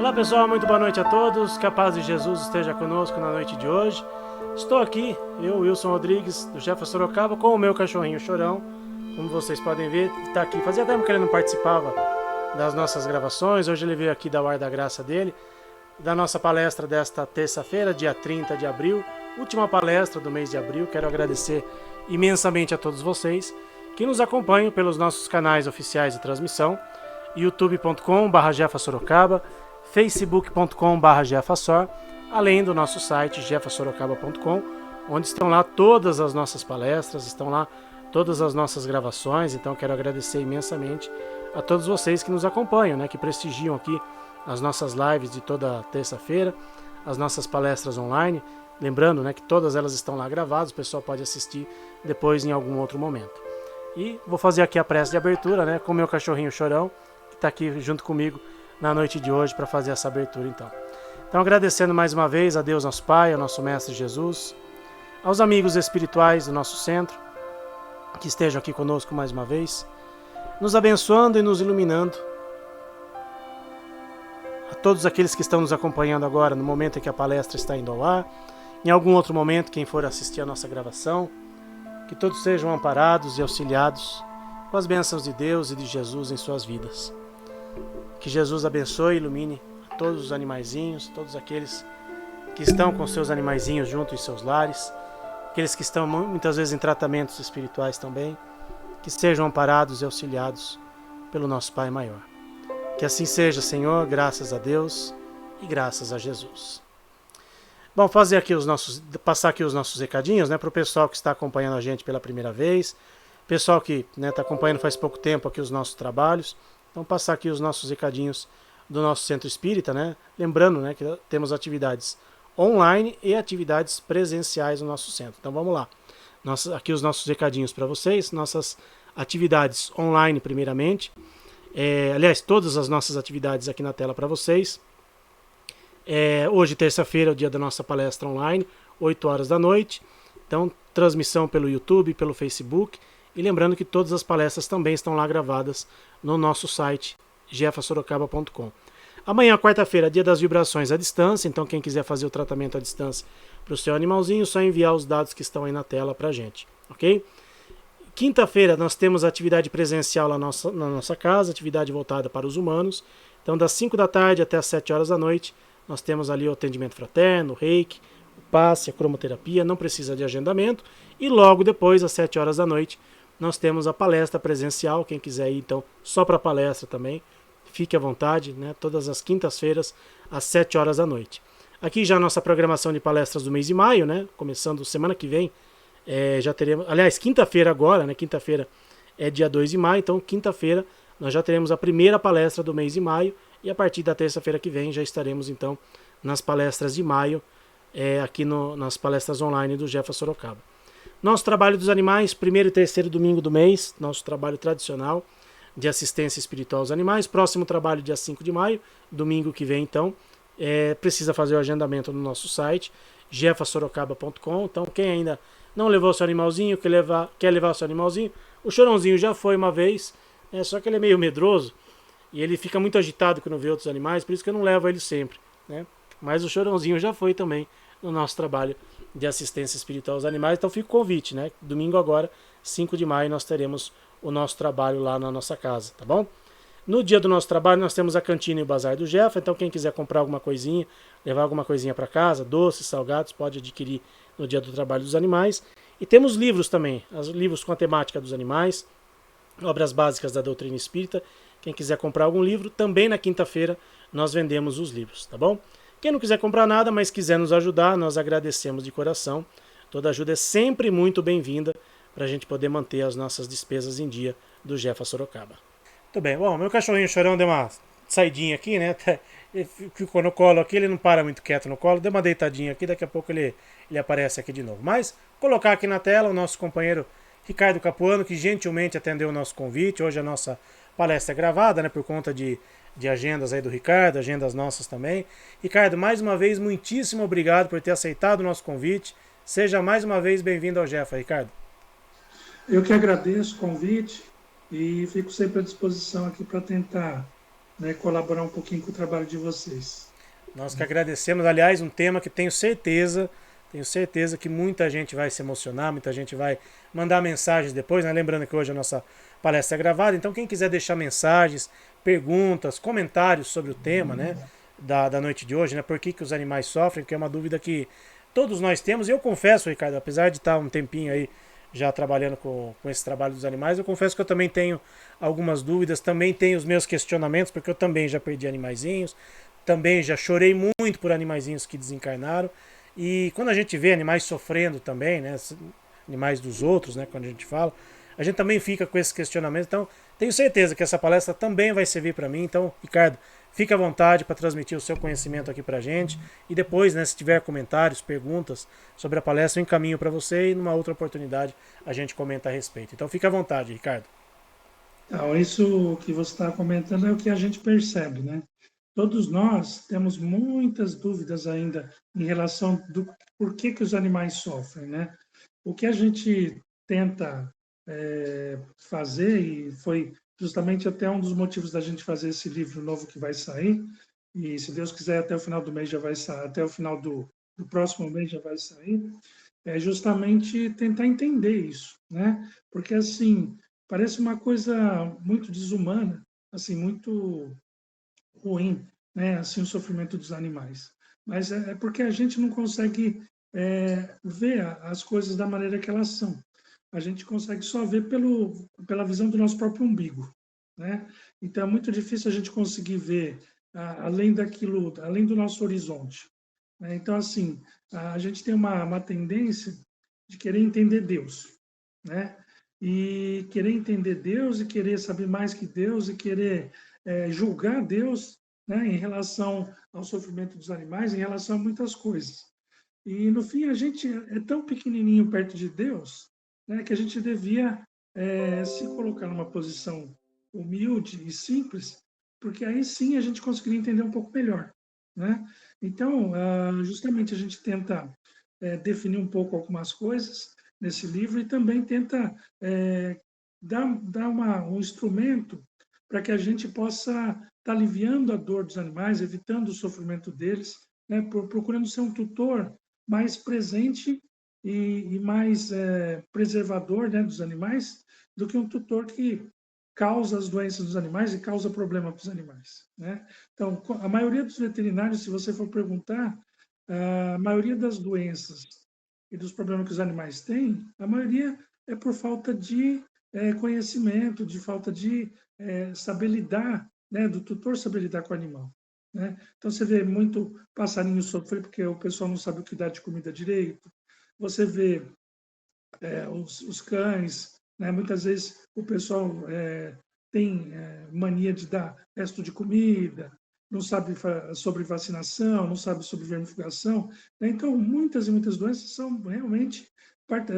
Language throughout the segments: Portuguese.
Olá pessoal, muito boa noite a todos, que a paz de Jesus esteja conosco na noite de hoje. Estou aqui, eu, Wilson Rodrigues, do Jefa Sorocaba, com o meu cachorrinho Chorão. Como vocês podem ver, está aqui. Fazia tempo que ele não participava das nossas gravações, hoje ele veio aqui dar o ar da graça dele, da nossa palestra desta terça-feira, dia 30 de abril, última palestra do mês de abril. Quero agradecer imensamente a todos vocês que nos acompanham pelos nossos canais oficiais de transmissão, youtube.com/Jefa Sorocaba, facebook.com/Jefasor, além do nosso site jefasorocaba.com, onde estão lá todas as nossas palestras, estão lá todas as nossas gravações. Então quero agradecer imensamente a todos vocês que nos acompanham, né, que prestigiam aqui as nossas lives de toda terça-feira, as nossas palestras online. Lembrando, né, que todas elas estão lá gravadas, o pessoal pode assistir depois em algum outro momento. E vou fazer aqui a prece de abertura, né, com o meu cachorrinho Chorão, que está aqui junto comigo na noite de hoje para fazer essa abertura então agradecendo mais uma vez a Deus nosso Pai, ao nosso Mestre Jesus, aos amigos espirituais do nosso centro, que estejam aqui conosco mais uma vez, nos abençoando e nos iluminando, a todos aqueles que estão nos acompanhando agora no momento em que a palestra está indo ao ar, em algum outro momento, quem for assistir a nossa gravação, que todos sejam amparados e auxiliados com as bênçãos de Deus e de Jesus em suas vidas. Que Jesus abençoe e ilumine a todos os animaizinhos, todos aqueles que estão com seus animaizinhos junto em seus lares, aqueles que estão muitas vezes em tratamentos espirituais também, que sejam amparados e auxiliados pelo nosso Pai maior. Que assim seja, Senhor, graças a Deus e graças a Jesus. Bom, passar aqui os nossos recadinhos, né, para o pessoal que está acompanhando a gente pela primeira vez, pessoal que está acompanhando faz pouco tempo aqui os nossos trabalhos. Então passar aqui os nossos recadinhos do nosso centro espírita, né? Lembrando, né, que temos atividades online e atividades presenciais no nosso centro. Então vamos lá. Aqui os nossos recadinhos para vocês, nossas atividades online primeiramente. Aliás, todas as nossas atividades aqui na tela para vocês. Hoje, terça-feira, é o dia da nossa palestra online, 8 horas da noite. Então, transmissão pelo YouTube, pelo Facebook. E lembrando que todas as palestras também estão lá gravadas no nosso site jefasorocaba.com. Amanhã, quarta-feira, dia das vibrações à distância. Então quem quiser fazer o tratamento à distância para o seu animalzinho, só enviar os dados que estão aí na tela para a gente, ok? Quinta-feira nós temos atividade presencial lá na nossa casa, atividade voltada para os humanos. Então das 5 da tarde até as 7 horas da noite, nós temos ali o atendimento fraterno, o reiki, o passe, a cromoterapia, não precisa de agendamento. E logo depois, às 7 horas da noite, nós temos a palestra presencial. Quem quiser ir, então, só para a palestra também, fique à vontade, né? Todas as quintas-feiras, às 7 horas da noite. Aqui já a nossa programação de palestras do mês de maio, né? Começando semana que vem, já teremos... Aliás, quinta-feira agora, né? Quinta-feira é dia 2 de maio, então quinta-feira nós já teremos a primeira palestra do mês de maio, e a partir da terça-feira que vem já estaremos, então, nas palestras de maio, aqui nas palestras online do Jefa Sorocaba. Nosso trabalho dos animais, primeiro e terceiro domingo do mês, nosso trabalho tradicional de assistência espiritual aos animais. Próximo trabalho dia 5 de maio, domingo que vem então. Precisa fazer o agendamento no nosso site, jefasorocaba.com. Então quem ainda não levou seu animalzinho, quer levar seu animalzinho, o Chorãozinho já foi uma vez, só que ele é meio medroso e ele fica muito agitado quando vê outros animais, por isso que eu não levo ele sempre, né? Mas o Chorãozinho já foi também no nosso trabalho de assistência espiritual aos animais. Então fica o convite, né? Domingo agora, 5 de maio, nós teremos o nosso trabalho lá na nossa casa, tá bom? No dia do nosso trabalho nós temos a cantina e o bazar do Jefa. Então quem quiser comprar alguma coisinha, levar alguma coisinha para casa, doces, salgados, pode adquirir no dia do trabalho dos animais. E temos livros também, livros com a temática dos animais, obras básicas da doutrina espírita. Quem quiser comprar algum livro, também na quinta-feira nós vendemos os livros, tá bom? Quem não quiser comprar nada, mas quiser nos ajudar, nós agradecemos de coração. Toda ajuda é sempre muito bem-vinda para a gente poder manter as nossas despesas em dia do Jefa Sorocaba. Muito bem. Bom, meu cachorrinho Chorão deu uma saidinha aqui, né? Ele ficou no colo aqui, ele não para muito quieto no colo. Deu uma deitadinha aqui, daqui a pouco ele aparece aqui de novo. Mas, colocar aqui na tela o nosso companheiro Ricardo Capuano, que gentilmente atendeu o nosso convite. Hoje a nossa palestra é gravada, né? Por conta de agendas aí do Ricardo, agendas nossas também. Ricardo, mais uma vez, muitíssimo obrigado por ter aceitado o nosso convite. Seja mais uma vez bem-vindo ao Jefa, Ricardo. Eu que agradeço o convite e fico sempre à disposição aqui para tentar né, colaborar um pouquinho com o trabalho de vocês. Nós que agradecemos, aliás, um tema que tenho certeza que muita gente vai se emocionar, muita gente vai mandar mensagens depois, né? Lembrando que hoje a nossa palestra é gravada, então quem quiser deixar mensagens, perguntas, comentários sobre o tema, né? Da noite de hoje, né? Por que os animais sofrem, que é uma dúvida que todos nós temos, e eu confesso, Ricardo, apesar de estar um tempinho aí já trabalhando com esse trabalho dos animais, eu confesso que eu também tenho algumas dúvidas, também tenho os meus questionamentos, porque eu também já perdi animaizinhos, também já chorei muito por animaizinhos que desencarnaram. E quando a gente vê animais sofrendo também, né, animais dos outros, né, quando a gente fala, a gente também fica com esses questionamentos. Então, tenho certeza que essa palestra também vai servir para mim. Então, Ricardo, fique à vontade para transmitir o seu conhecimento aqui para a gente. E depois, né, se tiver comentários, perguntas sobre a palestra, eu encaminho para você e numa outra oportunidade a gente comenta a respeito. Então, fique à vontade, Ricardo. Então, isso que você está comentando é o que a gente percebe, né? Todos nós temos muitas dúvidas ainda em relação do por que os animais sofrem, né? O que a gente tenta fazer, e foi justamente até um dos motivos da gente fazer esse livro novo que vai sair, e se Deus quiser, até o final do mês já vai sair, até o final do próximo mês já vai sair, é justamente tentar entender isso, né? Porque, assim, parece uma coisa muito desumana, assim, muito ruim, né? Assim, o sofrimento dos animais. Mas é porque a gente não consegue ver as coisas da maneira que elas são. A gente consegue só ver pela visão do nosso próprio umbigo, né? Então é muito difícil a gente conseguir ver além daquilo, além do nosso horizonte, né? Então, assim, a gente tem uma tendência de querer entender Deus, né? E querer entender Deus e querer saber mais que Deus e querer julgar Deus, né, em relação ao sofrimento dos animais, em relação a muitas coisas. E, no fim, a gente é tão pequenininho perto de Deus, né, que a gente devia se colocar numa posição humilde e simples, porque aí sim a gente conseguiria entender um pouco melhor, né? Então, justamente a gente tenta definir um pouco algumas coisas nesse livro e também tenta dar um instrumento para que a gente possa estar aliviando a dor dos animais, evitando o sofrimento deles, né? Procurando ser um tutor mais presente e mais preservador, né, dos animais, do que um tutor que causa as doenças dos animais e causa problema para os animais, né? Então, a maioria dos veterinários, se você for perguntar, a maioria das doenças e dos problemas que os animais têm, a maioria é por falta de conhecimento, de falta de saber lidar, né, do tutor saber lidar com o animal, né? Então, você vê muito passarinho sofrer porque o pessoal não sabe o que dá de comida direito. Você vê os cães, né? Muitas vezes o pessoal tem mania de dar resto de comida, não sabe sobre vacinação, não sabe sobre vermifugação, né? Então, muitas e muitas doenças são realmente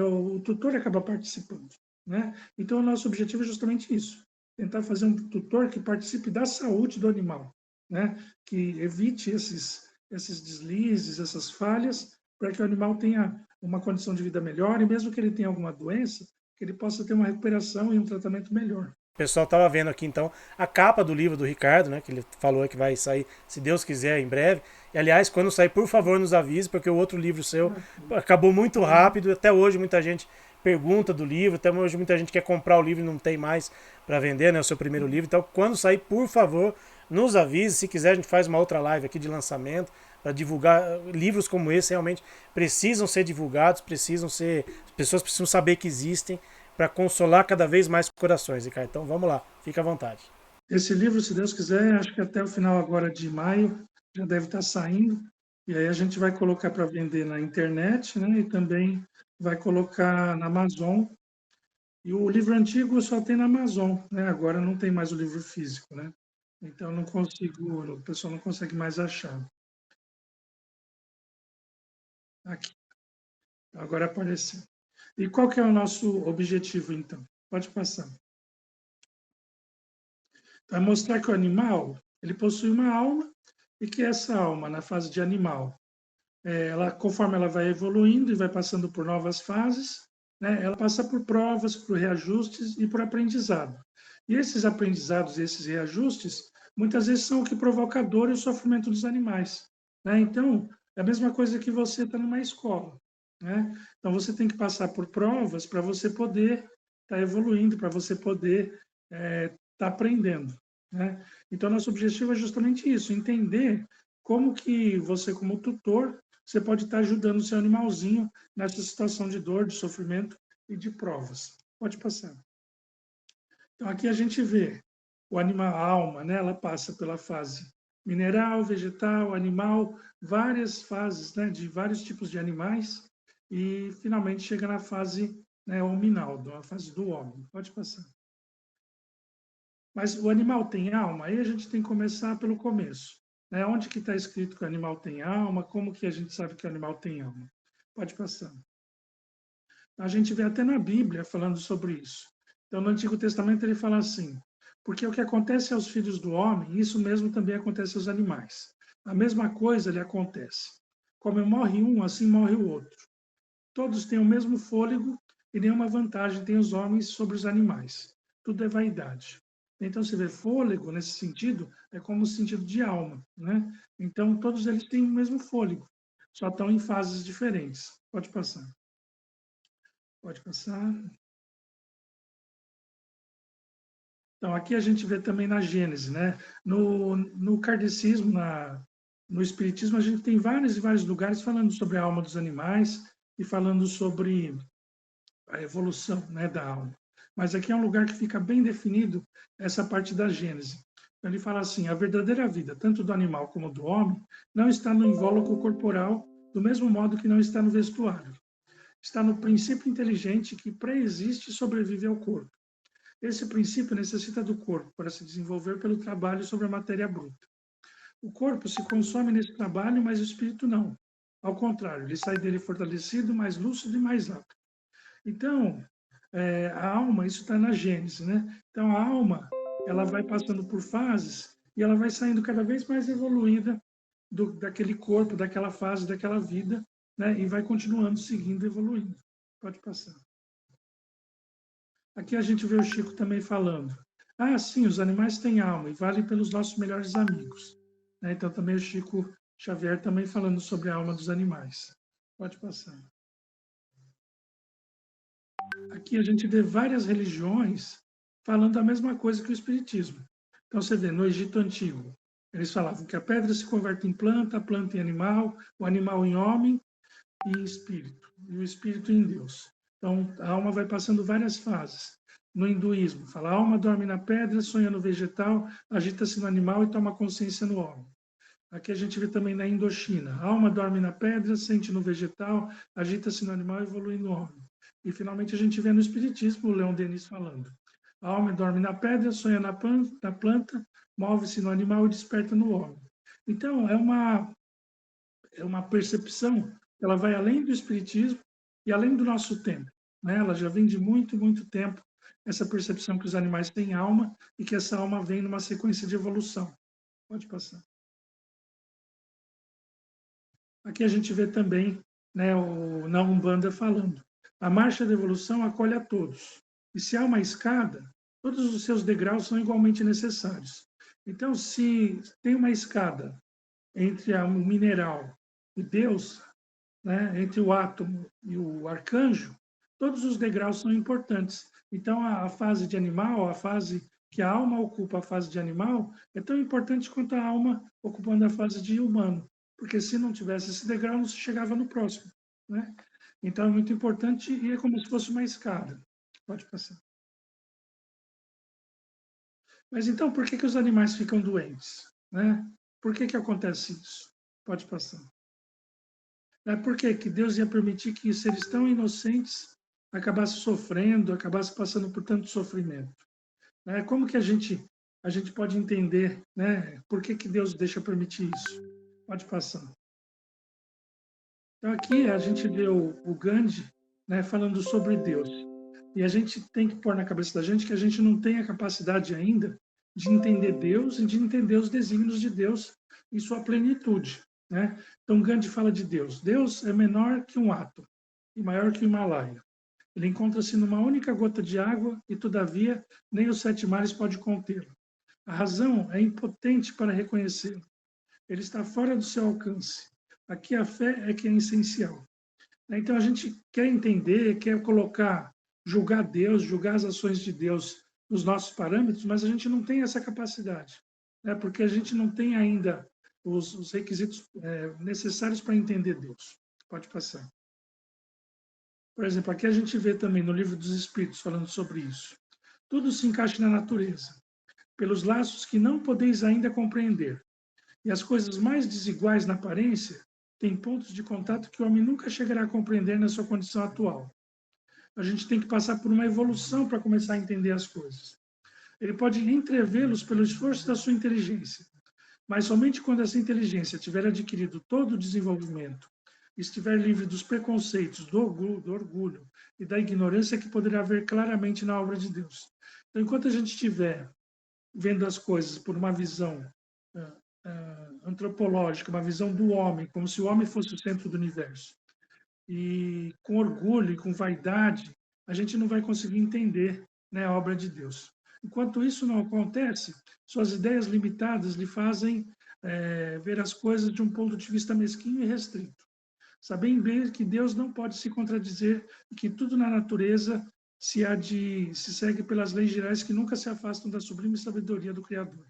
o tutor acaba participando, né? Então, o nosso objetivo é justamente isso, tentar fazer um tutor que participe da saúde do animal, né? Que evite esses deslizes, essas falhas, para que o animal tenha uma condição de vida melhor e mesmo que ele tenha alguma doença, que ele possa ter uma recuperação e um tratamento melhor. O pessoal estava vendo aqui então a capa do livro do Ricardo, né? Que ele falou que vai sair, se Deus quiser, em breve. E aliás, quando sair, por favor, nos avise, porque o outro livro seu acabou muito rápido. Até hoje muita gente pergunta do livro, até hoje muita gente quer comprar o livro e não tem mais para vender, né? O seu primeiro livro. Então, quando sair, por favor, nos avise. Se quiser, a gente faz uma outra live aqui de lançamento para divulgar livros como esse. Realmente precisam ser divulgados, precisam ser, as pessoas precisam saber que existem para consolar cada vez mais corações, Ricardo. Então vamos lá, fica à vontade. Esse livro, se Deus quiser, acho que até o final agora de maio já deve estar saindo. E aí a gente vai colocar para vender na internet, né? E também vai colocar na Amazon. E o livro antigo só tem na Amazon, né? Agora não tem mais o livro físico, né? Então não consigo, o pessoal não consegue mais achar. Aqui, agora apareceu. E qual que é o nosso objetivo, então? Pode passar. Vai mostrar que o animal ele possui uma alma e que essa alma, na fase de animal, ela, conforme ela vai evoluindo e vai passando por novas fases, né, ela passa por provas, por reajustes e por aprendizado. E esses aprendizados, esses reajustes, muitas vezes são o que provoca a dor e o sofrimento dos animais. Né? Então, é a mesma coisa que você está numa escola. Né? Então, você tem que passar por provas para você poder estar evoluindo, para você poder estar aprendendo. Né? Então, nosso objetivo é justamente isso, entender como que você, como tutor, você pode estar ajudando o seu animalzinho nessa situação de dor, de sofrimento e de provas. Pode passar. Então, aqui a gente vê o animal, a alma, né? Ela passa pela fase mineral, vegetal, animal, várias fases, né? De vários tipos de animais e finalmente chega na fase, né, hominal, na fase do homem. Pode passar. Mas o animal tem alma? Aí a gente tem que começar pelo começo. Né? Onde que está escrito que o animal tem alma? Como que a gente sabe que o animal tem alma? Pode passar. A gente vê até na Bíblia falando sobre isso. Então, no Antigo Testamento, ele fala assim: porque o que acontece aos filhos do homem, isso mesmo também acontece aos animais. A mesma coisa lhe acontece. Como morre um, assim morre o outro. Todos têm o mesmo fôlego e nenhuma vantagem têm os homens sobre os animais. Tudo é vaidade. Então, você vê fôlego, nesse sentido, é como o sentido de alma. Né? Então, todos eles têm o mesmo fôlego, só estão em fases diferentes. Pode passar. Pode passar. Então, aqui a gente vê também na Gênese, né? No kardecismo, no Espiritismo, a gente tem vários e vários lugares falando sobre a alma dos animais e falando sobre a evolução, né, da alma. Mas aqui é um lugar que fica bem definido essa parte da Gênese. Então, ele fala assim: a verdadeira vida, tanto do animal como do homem, não está no invólucro corporal, do mesmo modo que não está no vestuário. Está no princípio inteligente que pré-existe e sobrevive ao corpo. Esse princípio necessita do corpo para se desenvolver pelo trabalho sobre a matéria bruta. O corpo se consome nesse trabalho, mas o espírito não. Ao contrário, ele sai dele fortalecido, mais lúcido e mais apto. Então, a alma, isso está na Gênesis, né? Então, a alma, ela vai passando por fases e ela vai saindo cada vez mais evoluída daquele corpo, daquela fase, daquela vida, né? E vai continuando seguindo, evoluindo. Pode passar. Aqui a gente vê o Chico também falando. Ah, sim, os animais têm alma e valem pelos nossos melhores amigos. Né? Então também o Chico Xavier também falando sobre a alma dos animais. Pode passar. Aqui a gente vê várias religiões falando a mesma coisa que o Espiritismo. Então você vê, no Egito Antigo, eles falavam que a pedra se converte em planta, a planta em animal, o animal em homem e em espírito, e o espírito em Deus. Então, a alma vai passando várias fases. No hinduísmo, fala, a alma dorme na pedra, sonha no vegetal, agita-se no animal e toma consciência no homem. Aqui a gente vê também na Indochina, a alma dorme na pedra, sente no vegetal, agita-se no animal e evolui no homem. E finalmente a gente vê no Espiritismo o Leon Denis falando, a alma dorme na pedra, sonha na planta, move-se no animal e desperta no homem. Então, é uma percepção que ela vai além do espiritismo e além do nosso tempo. Né? Ela já vem de muito, muito tempo, essa percepção que os animais têm alma e que essa alma vem numa sequência de evolução. Pode passar. Aqui a gente vê também, né, na Umbanda falando, a marcha da evolução acolhe a todos. E se há uma escada, todos os seus degraus são igualmente necessários. Então, se tem uma escada entre o mineral e Deus, né, entre o átomo e o arcanjo, todos os degraus são importantes. Então, a fase de animal, a fase que a alma ocupa a fase de animal, é tão importante quanto a alma ocupando a fase de humano, porque se não tivesse esse degrau, não se chegava no próximo. Né? Então, é muito importante e é como se fosse uma escada. Pode passar. Mas então, por que os animais ficam doentes? Né? Por que acontece isso? Pode passar. Por que Deus ia permitir que seres tão inocentes acabassem sofrendo, acabassem passando por tanto sofrimento? Como que a gente pode entender, né? Por que Deus deixa permitir isso? Pode passar. Então aqui a gente vê o Gandhi, né, falando sobre Deus. E a gente tem que pôr na cabeça da gente que a gente não tem a capacidade ainda de entender Deus e de entender os desígnios de Deus em sua plenitude. Né? Então Gandhi fala de Deus. Deus é menor que um átomo e maior que o Himalaia. Ele encontra-se numa única gota de água e, todavia, nem os 7 mares pode contê-lo. A razão é impotente para reconhecê-lo. Ele está fora do seu alcance. Aqui a fé é que é essencial. Então a gente quer entender, quer colocar, julgar Deus, julgar as ações de Deus nos nossos parâmetros, mas a gente não tem essa capacidade, né? Porque a gente não tem ainda os requisitos necessários para entender Deus. Pode passar. Por exemplo, aqui a gente vê também no Livro dos Espíritos falando sobre isso. Tudo se encaixa na natureza, pelos laços que não podeis ainda compreender. E as coisas mais desiguais na aparência têm pontos de contato que o homem nunca chegará a compreender na sua condição atual. A gente tem que passar por uma evolução para começar a entender as coisas. Ele pode entrevê-los pelo esforço da sua inteligência, mas somente quando essa inteligência tiver adquirido todo o desenvolvimento, estiver livre dos preconceitos, do orgulho e da ignorância, que poderá ver claramente na obra de Deus. Então, enquanto a gente estiver vendo as coisas por uma visão antropológica, uma visão do homem, como se o homem fosse o centro do universo, e com orgulho e com vaidade, a gente não vai conseguir entender, né, a obra de Deus. Enquanto isso não acontece, suas ideias limitadas lhe fazem ver as coisas de um ponto de vista mesquinho e restrito. Sabem bem que Deus não pode se contradizer e que tudo na natureza se segue pelas leis gerais que nunca se afastam da sublime sabedoria do Criador.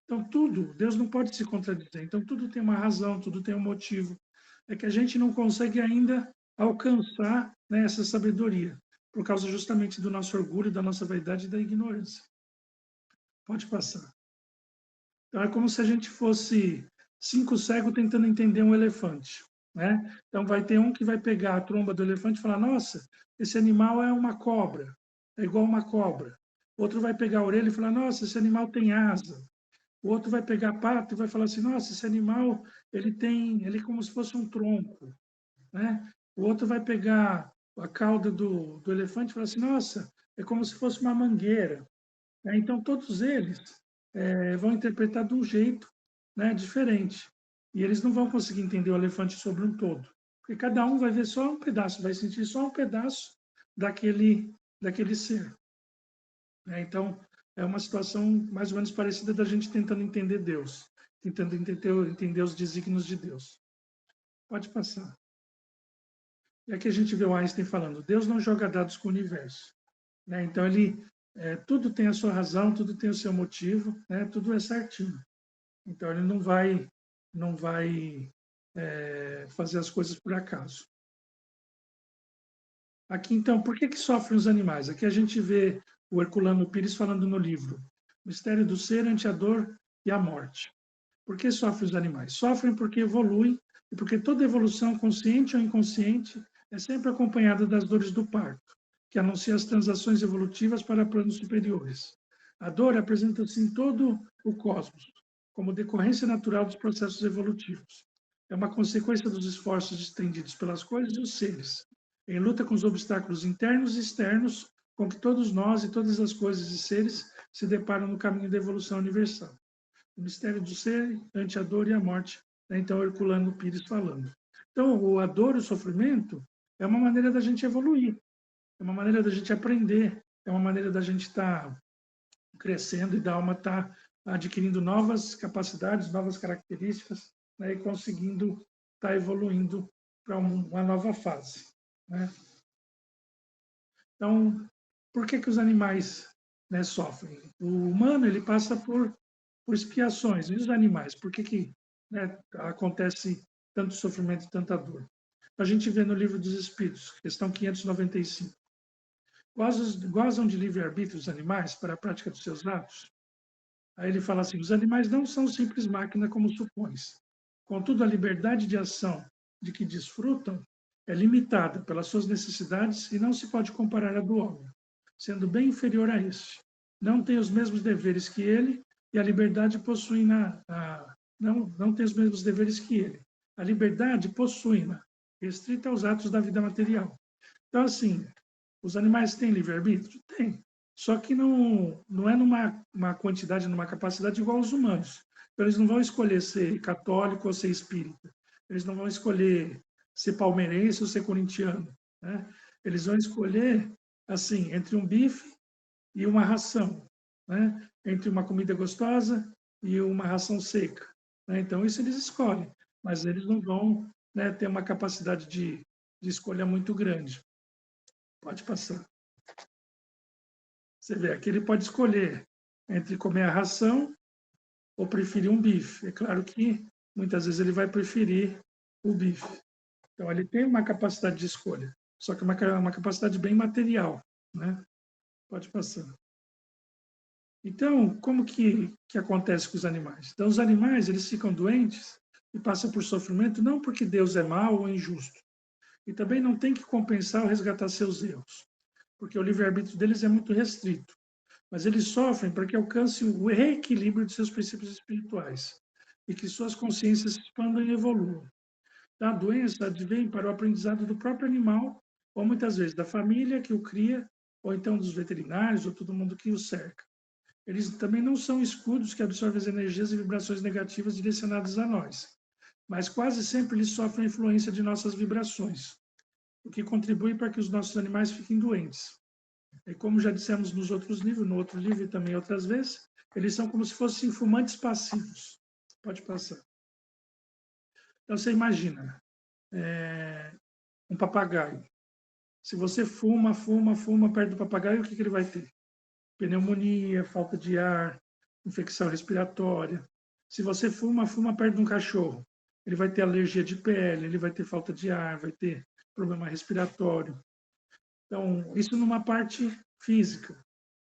Então, tudo, Deus não pode se contradizer. Então, tudo tem uma razão, tudo tem um motivo. É que a gente não consegue ainda alcançar, né, essa sabedoria, por causa justamente do nosso orgulho, da nossa vaidade e da ignorância. Pode passar. Então, é como se a gente fosse 5 cegos tentando entender um elefante, né? Então, vai ter um que vai pegar a tromba do elefante e falar: nossa, esse animal é uma cobra, é igual uma cobra. Outro vai pegar a orelha e falar: nossa, esse animal tem asa. O outro vai pegar a pata e vai falar assim: nossa, esse animal ele é como se fosse um tronco, né? O outro vai pegar a cauda do elefante e falar assim: nossa, é como se fosse uma mangueira. Então, todos eles vão interpretar de um jeito, né, diferente. E eles não vão conseguir entender o elefante sobre um todo. Porque cada um vai ver só um pedaço, vai sentir só um pedaço daquele ser. Então, é uma situação mais ou menos parecida da gente tentando entender Deus, tentando entender os desígnios de Deus. Pode passar. E aqui a gente vê o Einstein falando: Deus não joga dados com o universo. Né? Então, tudo tem a sua razão, tudo tem o seu motivo, né? Tudo é certinho. Então, ele não vai fazer as coisas por acaso. Aqui, então, por que sofrem os animais? Aqui a gente vê o Herculano Pires falando no livro Mistério do Ser ante a Dor e a Morte. Por que sofrem os animais? Sofrem porque evoluem e porque toda evolução, consciente ou inconsciente, é sempre acompanhada das dores do parto, que anuncia as transações evolutivas para planos superiores. A dor apresenta-se em todo o cosmos, como decorrência natural dos processos evolutivos. É uma consequência dos esforços estendidos pelas coisas e os seres, em luta com os obstáculos internos e externos com que todos nós e todas as coisas e seres se deparam no caminho da evolução universal. O mistério do ser ante a dor e a morte, né? Então, Herculano Pires falando. Então, a dor e o sofrimento é uma maneira da gente evoluir, é uma maneira da gente aprender, é uma maneira da gente estar crescendo e da alma estar adquirindo novas capacidades, novas características, né? E conseguindo estar evoluindo para uma nova fase, né? Então, por que os animais, né, sofrem? O humano ele passa por expiações, e os animais? Por que né, acontece tanto sofrimento e tanta dor? A gente vê no Livro dos Espíritos, questão 595. Gozam de livre-arbítrio os animais para a prática dos seus atos? Aí ele fala assim: os animais não são simples máquina como supões. Contudo, a liberdade de ação de que desfrutam é limitada pelas suas necessidades e não se pode comparar à do homem, sendo bem inferior a este. Não tem os mesmos deveres que ele e a liberdade possui não tem os mesmos deveres que ele. A liberdade possui-na, restrita aos atos da vida material. Então, assim, os animais têm livre-arbítrio? Tem. Só que não é numa quantidade, numa capacidade igual aos humanos. Então, eles não vão escolher ser católico ou ser espírita. Eles não vão escolher ser palmeirense ou ser corintiano, né? Eles vão escolher, assim, entre um bife e uma ração, né? Entre uma comida gostosa e uma ração seca, né? Então, isso eles escolhem, mas eles não vão, né, ter uma capacidade de escolha muito grande. Pode passar. Você vê, aqui ele pode escolher entre comer a ração ou preferir um bife. É claro que muitas vezes ele vai preferir o bife. Então, ele tem uma capacidade de escolha, só que uma capacidade bem material, né? Pode passar. Então, como que acontece com os animais? Então, os animais, eles ficam doentes e passam por sofrimento não porque Deus é mau ou injusto, e também não tem que compensar ou resgatar seus erros, porque o livre-arbítrio deles é muito restrito, mas eles sofrem para que alcancem o reequilíbrio de seus princípios espirituais e que suas consciências se expandam e evoluam. A doença advém para o aprendizado do próprio animal, ou muitas vezes da família que o cria, ou então dos veterinários, ou todo mundo que o cerca. Eles também não são escudos que absorvem as energias e vibrações negativas direcionadas a nós, mas quase sempre eles sofrem a influência de nossas vibrações, o que contribui para que os nossos animais fiquem doentes. E como já dissemos nos outros livros, no outro livro e também outras vezes, eles são como se fossem fumantes passivos. Pode passar. Então você imagina, um papagaio. Se você fuma, fuma, fuma perto do papagaio, o que ele vai ter? Pneumonia, falta de ar, infecção respiratória. Se você fuma, fuma perto de um cachorro, ele vai ter alergia de pele, ele vai ter falta de ar, vai ter problema respiratório. Então, isso numa parte física.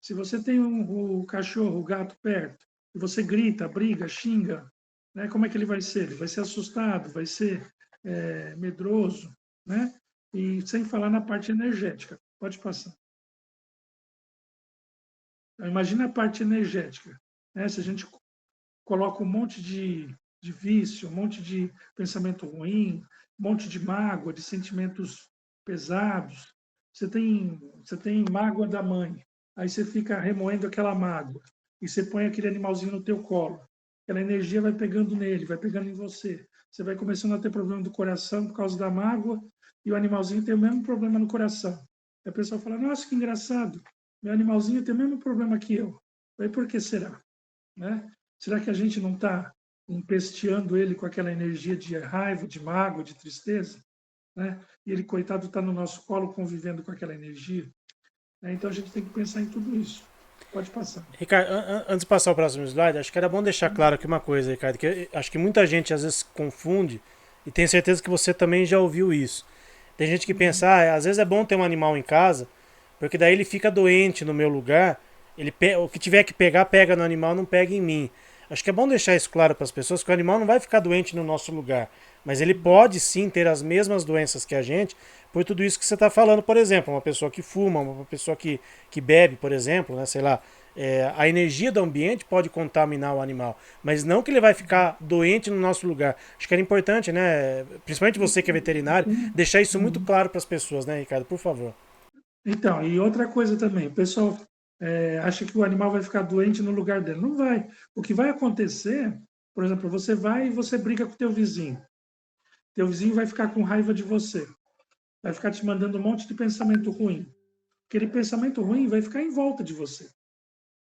Se você tem o cachorro, o gato perto, e você grita, briga, xinga, né, como é que ele vai ser? Ele vai ser assustado, vai ser medroso, né? E sem falar na parte energética. Pode passar. Então, imagina a parte energética, né? Se a gente coloca um monte de vício, um monte de pensamento ruim, um monte de mágoa, de sentimentos pesados. Você tem mágoa da mãe, aí você fica remoendo aquela mágoa e você põe aquele animalzinho no teu colo. Aquela energia vai pegando nele, vai pegando em você. Você vai começando a ter problema do coração por causa da mágoa e o animalzinho tem o mesmo problema no coração. E a pessoa fala: "Nossa, que engraçado! Meu animalzinho tem o mesmo problema que eu." Aí por que será? Né? Será que a gente não está empesteando ele com aquela energia de raiva, de mágoa, de tristeza? Né? E ele, coitado, está no nosso colo convivendo com aquela energia. Né? Então a gente tem que pensar em tudo isso. Pode passar. Ricardo, antes de passar o próximo slide, acho que era bom deixar claro aqui uma coisa, Ricardo, que acho que muita gente às vezes confunde, e tenho certeza que você também já ouviu isso. Tem gente que pensa, às vezes é bom ter um animal em casa, porque daí ele fica doente no meu lugar, o que tiver que pegar, pega no animal, não pega em mim. Acho que é bom deixar isso claro para as pessoas, que o animal não vai ficar doente no nosso lugar, mas ele pode sim ter as mesmas doenças que a gente, por tudo isso que você está falando, por exemplo, uma pessoa que fuma, uma pessoa que bebe, por exemplo, né, sei lá, a energia do ambiente pode contaminar o animal, mas não que ele vai ficar doente no nosso lugar. Acho que era importante, né? Principalmente você que é veterinário, deixar isso muito claro para as pessoas, né, Ricardo? Por favor. Então, e outra coisa também, o pessoal acha que o animal vai ficar doente no lugar dele. Não vai. O que vai acontecer, por exemplo, você vai e você briga com o teu vizinho. Teu vizinho vai ficar com raiva de você. Vai ficar te mandando um monte de pensamento ruim. Aquele pensamento ruim vai ficar em volta de você.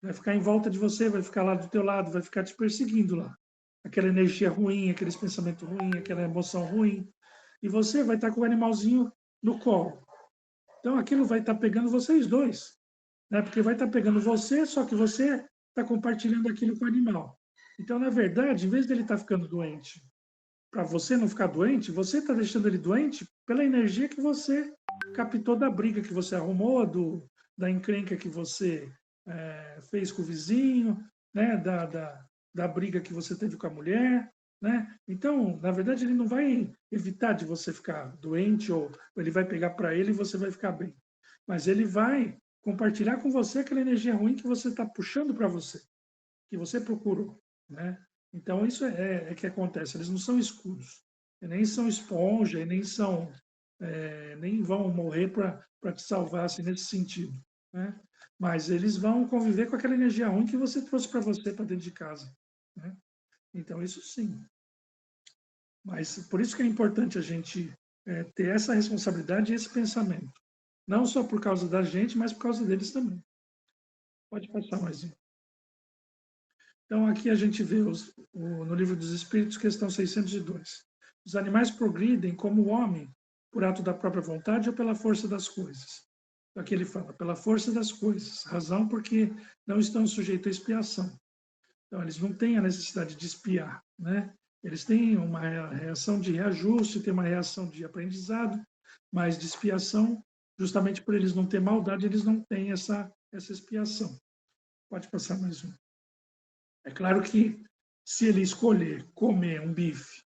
Vai ficar em volta de você, vai ficar lá do teu lado, vai ficar te perseguindo lá. Aquela energia ruim, aqueles pensamentos ruins, aquela emoção ruim. E você vai estar com o animalzinho no colo. Então aquilo vai estar pegando vocês dois. Né? Porque vai estar pegando você, só que você está compartilhando aquilo com o animal. Então, na verdade, em vez dele estar ficando doente, para você não ficar doente, você está deixando ele doente pela energia que você captou da briga que você arrumou, da encrenca que você fez com o vizinho, né? Da briga que você teve com a mulher. Né? Então, na verdade, ele não vai evitar de você ficar doente ou ele vai pegar para ele e você vai ficar bem. Mas ele vai compartilhar com você aquela energia ruim que você está puxando para você, que você procurou. Né? Então, isso é que acontece. Eles não são escudos, nem são esponja, nem são, nem vão morrer para te salvar assim, nesse sentido. Né? Mas eles vão conviver com aquela energia ruim que você trouxe para você para dentro de casa. Né? Então, isso sim. Mas por isso que é importante a gente ter essa responsabilidade e esse pensamento. Não só por causa da gente, mas por causa deles também. Pode passar mais um. Então, aqui a gente vê no Livro dos Espíritos, questão 602. Os animais progridem como o homem, por ato da própria vontade ou pela força das coisas. Aqui ele fala, pela força das coisas. Razão porque não estão sujeitos à expiação. Então, eles não têm a necessidade de espiar, né? Eles têm uma reação de reajuste, têm uma reação de aprendizado, mas de expiação, justamente por eles não ter maldade, eles não têm essa expiação. Pode passar mais um. É claro que se ele escolher comer um bife,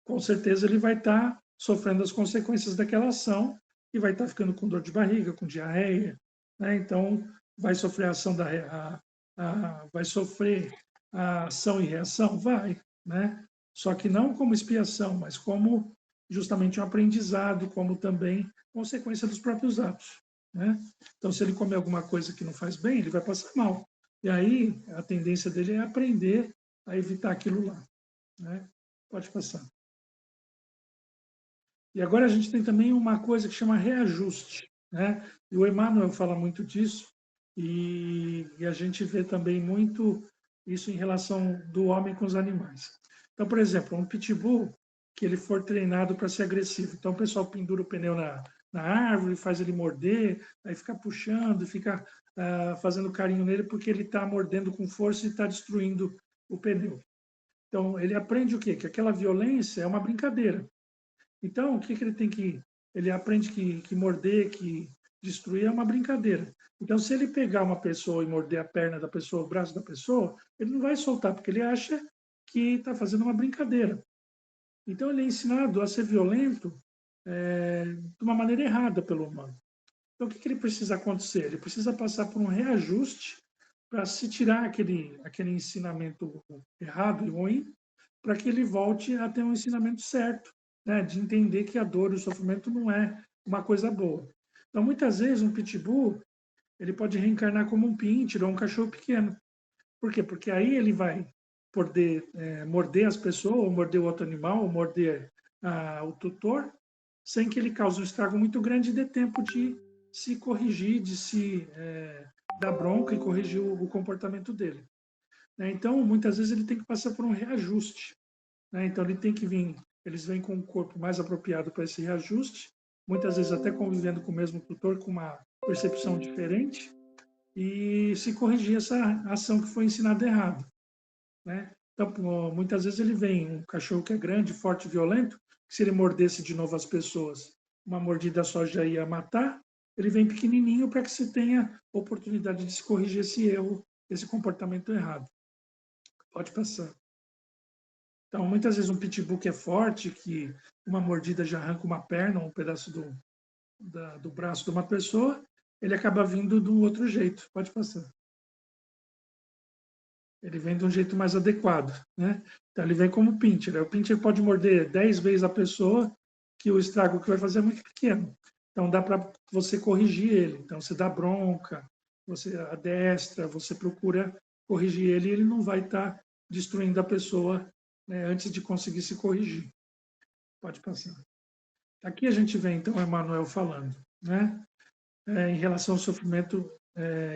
com certeza ele vai estar sofrendo as consequências daquela ação e vai estar ficando com dor de barriga, com diarreia, né? Então vai sofrer a ação vai sofrer a ação e reação, vai, né? Só que não como expiação, mas como justamente um aprendizado, como também consequência dos próprios atos, né? Então se ele comer alguma coisa que não faz bem, ele vai passar mal. E aí a tendência dele é aprender a evitar aquilo lá, né? Pode passar. E agora a gente tem também uma coisa que chama reajuste, né? E o Emmanuel fala muito disso, e a gente vê também muito isso em relação do homem com os animais. Então, por exemplo, um pitbull que ele for treinado para ser agressivo. Então, o pessoal pendura o pneu na árvore, faz ele morder, aí fica puxando, fica fazendo carinho nele porque ele está mordendo com força e está destruindo o pneu. Então, ele aprende o quê? Que aquela violência é uma brincadeira. Então, o que ele tem que. Ele aprende que morder, que destruir é uma brincadeira. Então, se ele pegar uma pessoa e morder a perna da pessoa, o braço da pessoa, ele não vai soltar, porque ele acha que está fazendo uma brincadeira. Então, ele é ensinado a ser violento de uma maneira errada pelo humano. Então, o que ele precisa acontecer? Ele precisa passar por um reajuste para se tirar aquele ensinamento errado e ruim, para que ele volte a ter um ensinamento certo, né? De entender que a dor e o sofrimento não é uma coisa boa. Então, muitas vezes, um pitbull ele pode reencarnar como um pincher ou um cachorro pequeno. Por quê? Porque aí ele vai poder morder as pessoas, ou morder o outro animal, ou morder o tutor, sem que ele cause um estrago muito grande e dê tempo de se corrigir, de se dar bronca e corrigir o comportamento dele. Né? Então, muitas vezes ele tem que passar por um reajuste. Né? Então, ele tem que vir, eles vêm com um corpo mais apropriado para esse reajuste, muitas vezes até convivendo com o mesmo tutor, com uma percepção diferente, e se corrigir essa ação que foi ensinada errado. Né? Então, muitas vezes ele vem um cachorro que é grande, forte, violento, que se ele mordesse de novo as pessoas, uma mordida só já ia matar, ele vem pequenininho para que se tenha oportunidade de se corrigir esse erro, esse comportamento errado. Pode passar. Então, muitas vezes um pitbull que é forte, que uma mordida já arranca uma perna, um pedaço do braço de uma pessoa, ele acaba vindo de um outro jeito. Pode passar. Ele vem de um jeito mais adequado, né? Então, ele vem como pincher. O pincher pode morder 10 vezes a pessoa, que o estrago que vai fazer é muito pequeno. Então, dá para você corrigir ele. Então, você dá bronca, você adestra, você procura corrigir ele e ele não vai estar destruindo a pessoa, né, antes de conseguir se corrigir. Pode passar. Aqui a gente vê, então, Emmanuel falando, né? Em relação ao sofrimento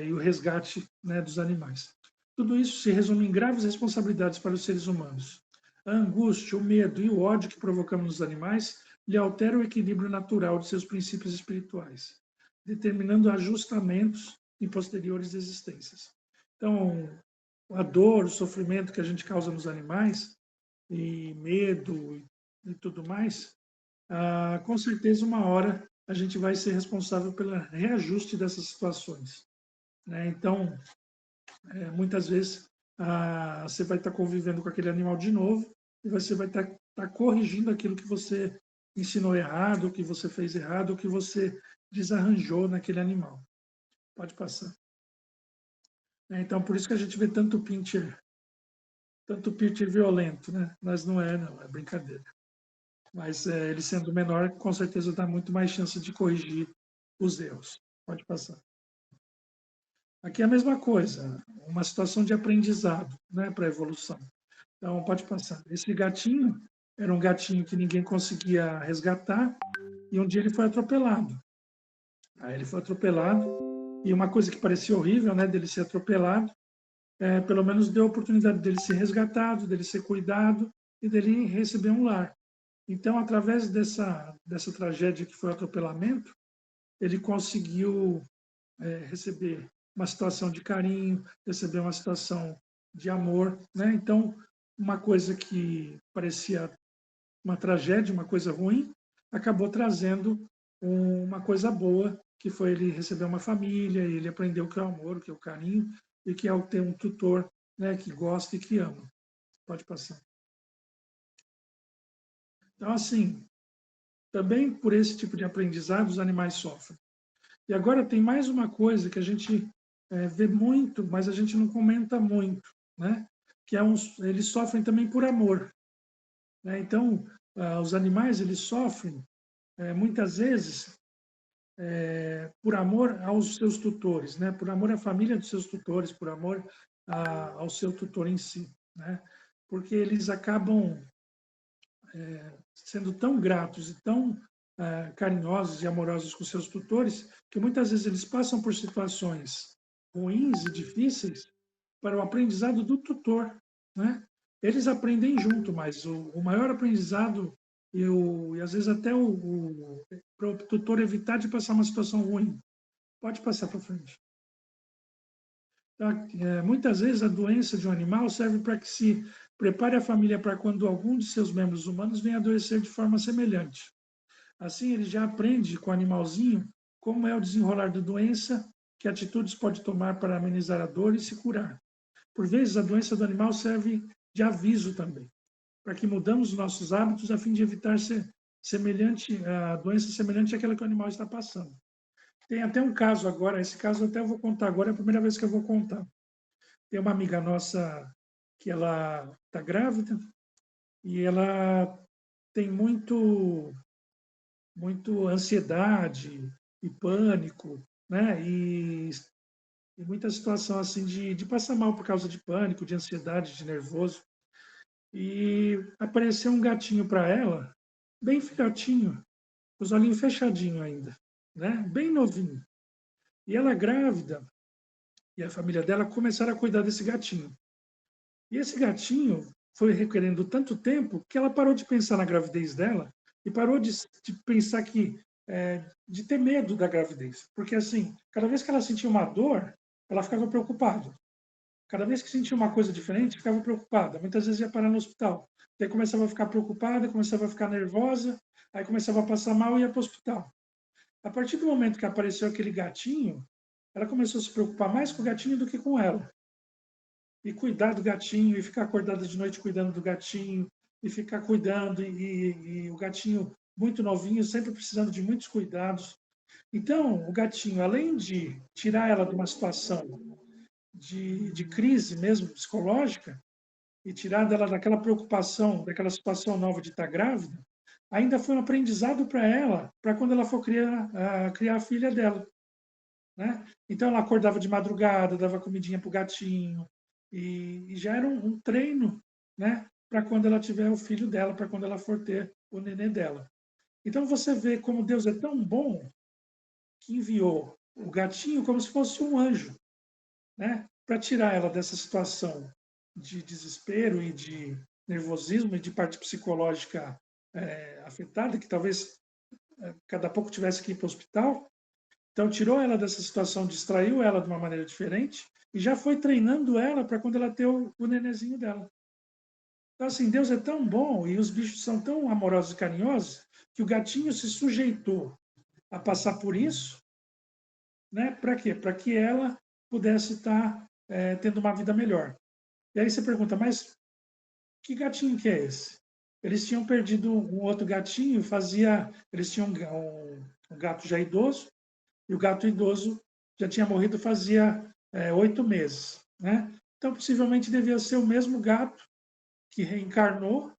e o resgate, né, dos animais. Tudo isso se resume em graves responsabilidades para os seres humanos. A angústia, o medo e o ódio que provocamos nos animais lhe alteram o equilíbrio natural de seus princípios espirituais, determinando ajustamentos em posteriores existências. Então, a dor, o sofrimento que a gente causa nos animais, e medo e tudo mais, com certeza uma hora a gente vai ser responsável pelo reajuste dessas situações. Né? Então, muitas vezes você vai estar convivendo com aquele animal de novo e você vai estar corrigindo aquilo que você ensinou errado, o que você fez errado, o que você desarranjou naquele animal. Pode passar. Então, por isso que a gente vê tanto pincher violento, né? Mas não, é brincadeira. Mas ele sendo menor, com certeza dá muito mais chance de corrigir os erros. Pode passar. Aqui é a mesma coisa, uma situação de aprendizado, né, para a evolução. Então, pode passar. Esse gatinho era um gatinho que ninguém conseguia resgatar e um dia ele foi atropelado. Aí ele foi atropelado, e uma coisa que parecia horrível, né, dele ser atropelado, pelo menos deu a oportunidade dele ser resgatado, dele ser cuidado e dele receber um lar. Então, através dessa tragédia que foi o atropelamento, ele conseguiu receber uma situação de carinho, receber uma situação de amor, né? Então, uma coisa que parecia uma tragédia, uma coisa ruim, acabou trazendo uma coisa boa, que foi ele receber uma família, ele aprendeu o que é o amor, o que é o carinho, e que é ter um tutor, né, que gosta e que ama. Pode passar. Então, assim, também por esse tipo de aprendizado, os animais sofrem. E agora tem mais uma coisa que a gente vê muito, mas a gente não comenta muito, né? Que eles sofrem também por amor, né? Então, os animais eles sofrem muitas vezes por amor aos seus tutores, né? Por amor à família dos seus tutores, por amor ao seu tutor em si, né? Porque eles acabam sendo tão gratos e tão carinhosos e amorosos com seus tutores, que muitas vezes eles passam por situações ruins e difíceis para o aprendizado do tutor, né? Eles aprendem junto, mas o maior aprendizado e às vezes até para o tutor evitar de passar uma situação ruim. Pode passar para frente. Então, muitas vezes a doença de um animal serve para que se prepare a família para quando algum de seus membros humanos venha adoecer de forma semelhante. Assim, ele já aprende com o animalzinho como é o desenrolar da doença, que atitudes pode tomar para amenizar a dor e se curar. Por vezes, a doença do animal serve de aviso também, para que mudamos os nossos hábitos a fim de evitar a doença semelhante àquela que o animal está passando. Tem até um caso agora, esse caso até eu vou contar agora, é a primeira vez que eu vou contar. Tem uma amiga nossa que ela está grávida e ela tem muito ansiedade e pânico, né? E muita situação assim de passar mal por causa de pânico, de ansiedade, de nervoso. E apareceu um gatinho para ela, bem filhotinho, os olhinhos fechadinhos ainda, né? Bem novinho. E ela grávida e a família dela começaram a cuidar desse gatinho. E esse gatinho foi requerendo tanto tempo que ela parou de pensar na gravidez dela e parou de pensar de ter medo da gravidez. Porque, assim, cada vez que ela sentia uma dor, ela ficava preocupada. Cada vez que sentia uma coisa diferente, ficava preocupada. Muitas vezes ia parar no hospital. Daí começava a ficar preocupada, começava a ficar nervosa, aí começava a passar mal e ia para o hospital. A partir do momento que apareceu aquele gatinho, ela começou a se preocupar mais com o gatinho do que com ela e cuidar do gatinho, e ficar acordada de noite cuidando do gatinho, e ficar cuidando, e o gatinho muito novinho, sempre precisando de muitos cuidados. Então, o gatinho, além de tirar ela de uma situação de crise mesmo psicológica, e tirar dela daquela preocupação, daquela situação nova de estar grávida, ainda foi um aprendizado para ela, para quando ela for criar a filha dela. Né? Então ela acordava de madrugada, dava comidinha para o gatinho, e já era um treino, né, para quando ela tiver o filho dela, para quando ela for ter o nenê dela. Então você vê como Deus é tão bom que enviou o gatinho como se fosse um anjo, né, para tirar ela dessa situação de desespero e de nervosismo e de parte psicológica afetada, que talvez cada pouco tivesse que ir para o hospital. Então, tirou ela dessa situação, distraiu ela de uma maneira diferente e já foi treinando ela para quando ela ter o nenezinho dela. Então, assim, Deus é tão bom e os bichos são tão amorosos e carinhosos que o gatinho se sujeitou a passar por isso, né? Para quê? Para que ela pudesse estar tendo uma vida melhor. E aí você pergunta, mas que gatinho que é esse? Eles tinham perdido um outro gatinho, eles tinham um gato já idoso, e o gato idoso já tinha morrido fazia 8 meses, né? Então, possivelmente devia ser o mesmo gato que reencarnou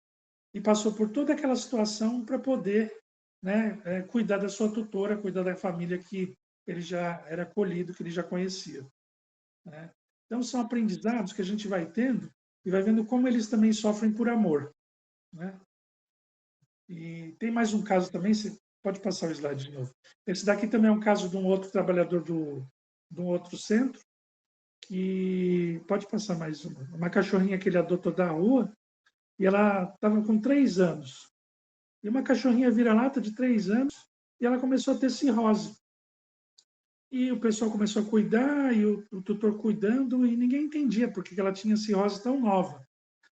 e passou por toda aquela situação para poder, né, cuidar da sua tutora, cuidar da família que ele já era acolhido, que ele já conhecia. Né? Então, são aprendizados que a gente vai tendo e vai vendo como eles também sofrem por amor. Né? E tem mais um caso também, Pode passar o slide de novo. Esse daqui também é um caso de um outro trabalhador de um outro centro, que pode passar mais uma cachorrinha que ele adotou da rua, e ela estava com 3 anos. E uma cachorrinha vira-lata de 3 anos, e ela começou a ter cirrose. E o pessoal começou a cuidar, e o tutor cuidando, e ninguém entendia por que ela tinha cirrose tão nova.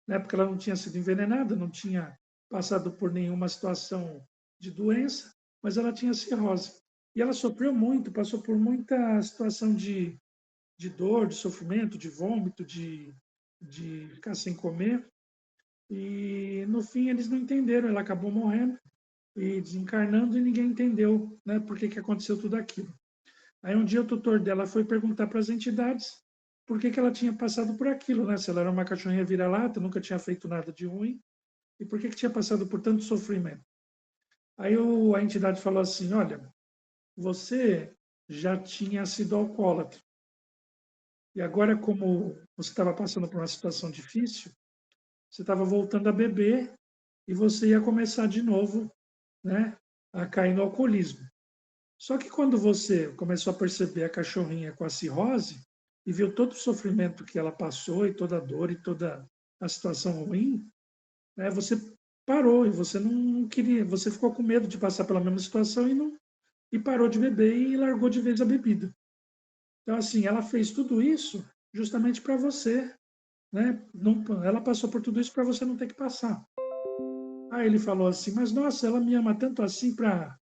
Né? Porque ela não tinha sido envenenada, não tinha passado por nenhuma situação de doença, mas ela tinha cirrose. E ela sofreu muito, passou por muita situação de dor, de sofrimento, de vômito, de ficar sem comer. E no fim eles não entenderam, ela acabou morrendo e desencarnando e ninguém entendeu, né, por que aconteceu tudo aquilo. Aí um dia o tutor dela foi perguntar para as entidades por que ela tinha passado por aquilo, né? Se ela era uma cachorrinha vira-lata, nunca tinha feito nada de ruim, e por que tinha passado por tanto sofrimento. Aí a entidade falou assim, olha, você já tinha sido alcoólatra, e agora como você estava passando por uma situação difícil, você estava voltando a beber e você ia começar de novo, né, a cair no alcoolismo. Só que quando você começou a perceber a cachorrinha com a cirrose e viu todo o sofrimento que ela passou e toda a dor e toda a situação ruim, né, você parou e você não queria, você ficou com medo de passar pela mesma situação e parou de beber e largou de vez a bebida. Então assim, ela fez tudo isso justamente para você, né? Não, ela passou por tudo isso para você não ter que passar. Aí ele falou assim, mas nossa, ela me ama tanto assim para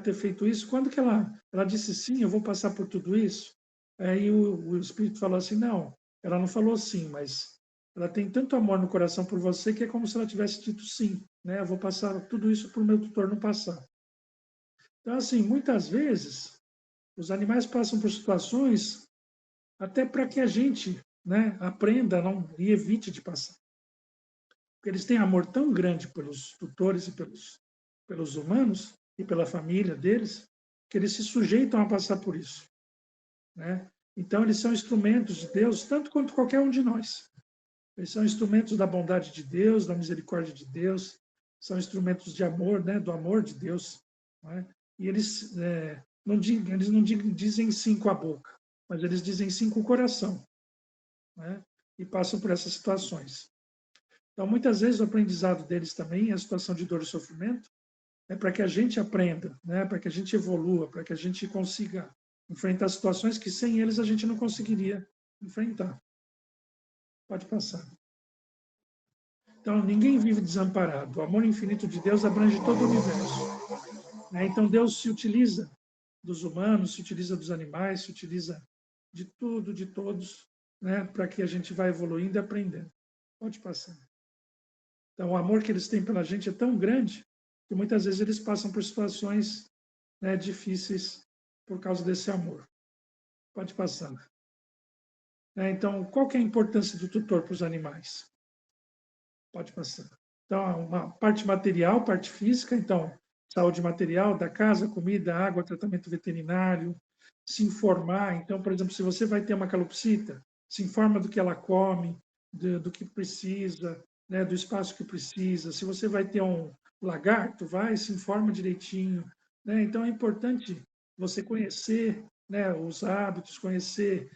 ter feito isso? Quando que ela disse sim, eu vou passar por tudo isso? Aí o Espírito falou assim, não, ela não falou sim, mas ela tem tanto amor no coração por você que é como se ela tivesse dito sim, né? Eu vou passar tudo isso para o meu tutor não passar. Então, assim, muitas vezes, os animais passam por situações até para que a gente, né, aprenda não, e evite de passar. Porque eles têm amor tão grande pelos tutores e pelos humanos e pela família deles, que eles se sujeitam a passar por isso, né? Então, eles são instrumentos de Deus, tanto quanto qualquer um de nós. Eles são instrumentos da bondade de Deus, da misericórdia de Deus, são instrumentos de amor, né? Do amor de Deus. Né? E eles não dizem sim com a boca, mas eles dizem sim com o coração, né? E passam por essas situações. Então, muitas vezes, o aprendizado deles também, a situação de dor e sofrimento, é para que a gente aprenda, né? Para que a gente evolua, para que a gente consiga enfrentar situações que sem eles a gente não conseguiria enfrentar. Pode passar. Então, ninguém vive desamparado. O amor infinito de Deus abrange todo o universo. Né? Então, Deus se utiliza dos humanos, se utiliza dos animais, se utiliza de tudo, de todos, né? Para que a gente vá evoluindo e aprendendo. Pode passar. Então, o amor que eles têm pela gente é tão grande que muitas vezes eles passam por situações, né, difíceis por causa desse amor. Pode passar. Então, qual que é a importância do tutor para os animais? Pode passar. Então, uma parte material, parte física, então, saúde material da casa, comida, água, tratamento veterinário, se informar. Então, por exemplo, se você vai ter uma calopsita, se informa do que ela come, do que precisa, né, do espaço que precisa. Se você vai ter um lagarto, vai, se informa direitinho. Né? Então, é importante você conhecer, né, os hábitos, conhecer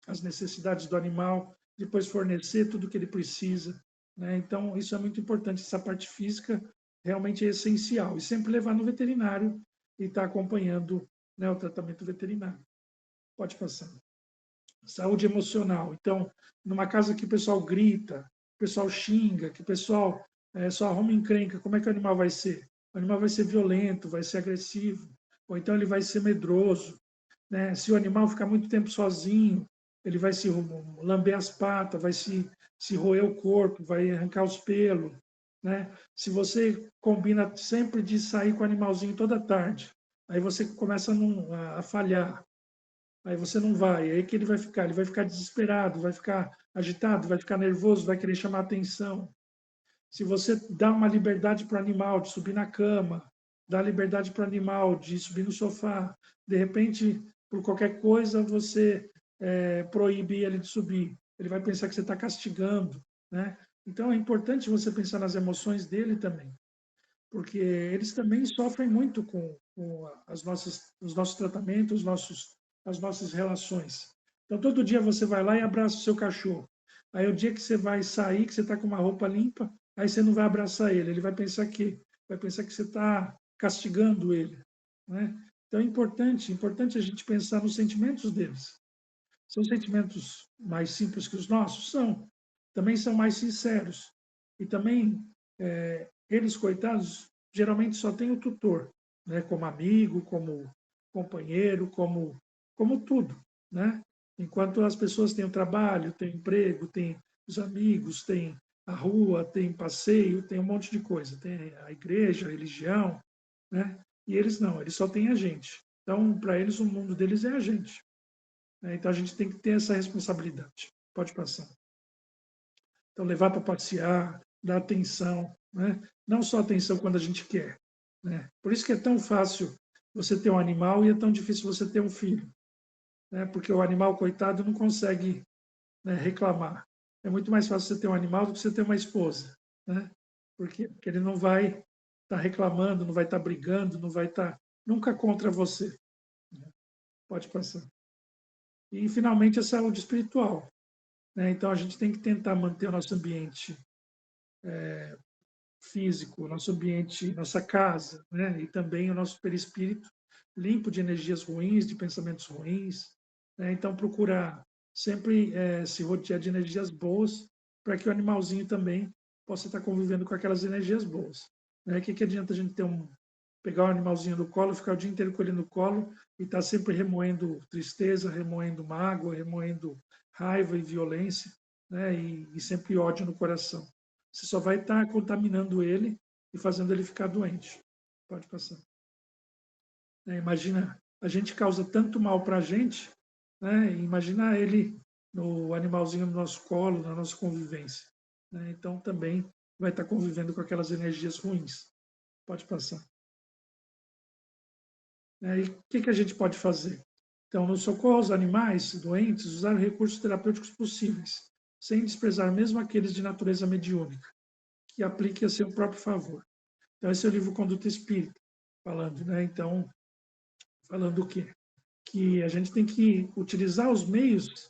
as necessidades do animal, depois fornecer tudo o que ele precisa. Né? Então, isso é muito importante. Essa parte física realmente é essencial. E sempre levar no veterinário e estar acompanhando, né, o tratamento veterinário. Pode passar. Saúde emocional. Então, numa casa que o pessoal grita, o pessoal xinga, que o pessoal só arruma encrenca, como é que o animal vai ser? O animal vai ser violento, vai ser agressivo, ou então ele vai ser medroso. Né? Se o animal ficar muito tempo sozinho, ele vai se lamber as patas, vai se roer o corpo, vai arrancar os pelos. Né? Se você combina sempre de sair com o animalzinho toda tarde, aí você começa a falhar, aí você não vai, aí que ele vai ficar desesperado, vai ficar agitado, vai ficar nervoso, vai querer chamar atenção. Se você dá uma liberdade para o animal de subir na cama, dá liberdade para o animal de subir no sofá, de repente, por qualquer coisa, você proíbe ele de subir. Ele vai pensar que você está castigando. Né? Então, é importante você pensar nas emoções dele também. porque eles também sofrem muito com os nossos tratamentos, as nossas relações. Então, todo dia você vai lá e abraça o seu cachorro. Aí, o dia que você vai sair, que você está com uma roupa limpa, aí você não vai abraçar ele. Ele vai pensar que você está castigando ele, né? Então, é importante a gente pensar nos sentimentos deles. São sentimentos mais simples que os nossos? São. Também são mais sinceros. E também, eles, coitados, geralmente só têm o tutor, né? Como amigo, como companheiro, como tudo, né? Enquanto as pessoas têm o trabalho, têm emprego, têm os amigos, têm a rua, tem passeio, tem um monte de coisa. Tem a igreja, a religião, né? E eles não, eles só têm a gente. Então, para eles, o mundo deles é a gente, né? Então a gente tem que ter essa responsabilidade. Pode passar. Então levar para passear, dar atenção, né? Não só atenção quando a gente quer, né? Por isso que é tão fácil você ter um animal e é tão difícil você ter um filho, né? Porque o animal, coitado, não consegue, né, reclamar. É muito mais fácil você ter um animal do que você ter uma esposa, né? Porque ele não vai estar reclamando, não vai estar brigando, não vai estar nunca contra você. Pode passar. E, finalmente, a saúde espiritual, né? Então, a gente tem que tentar manter o nosso ambiente físico, nosso ambiente, nossa casa, né? E também o nosso perispírito limpo de energias ruins, de pensamentos ruins, né? Então, procurar sempre se rodear de energias boas para que o animalzinho também possa estar convivendo com aquelas energias boas, né? Que adianta a gente pegar o animalzinho no colo, ficar o dia inteiro com ele no colo e estar sempre remoendo tristeza, remoendo mágoa, remoendo raiva e violência, né? E sempre ódio no coração. Você só vai estar contaminando ele e fazendo ele ficar doente. Pode passar. Imagina, a gente causa tanto mal para a gente, né? Imagina ele no animalzinho no nosso colo, na nossa convivência, né? Então também vai estar convivendo com aquelas energias ruins. Pode passar. E o que a gente pode fazer? Então, no socorro aos animais doentes, usar recursos terapêuticos possíveis, sem desprezar mesmo aqueles de natureza mediúnica, que aplique a seu próprio favor. Então, esse é o livro Conduta Espírita, falando, né? Então, falando o quê? Que a gente tem que utilizar os meios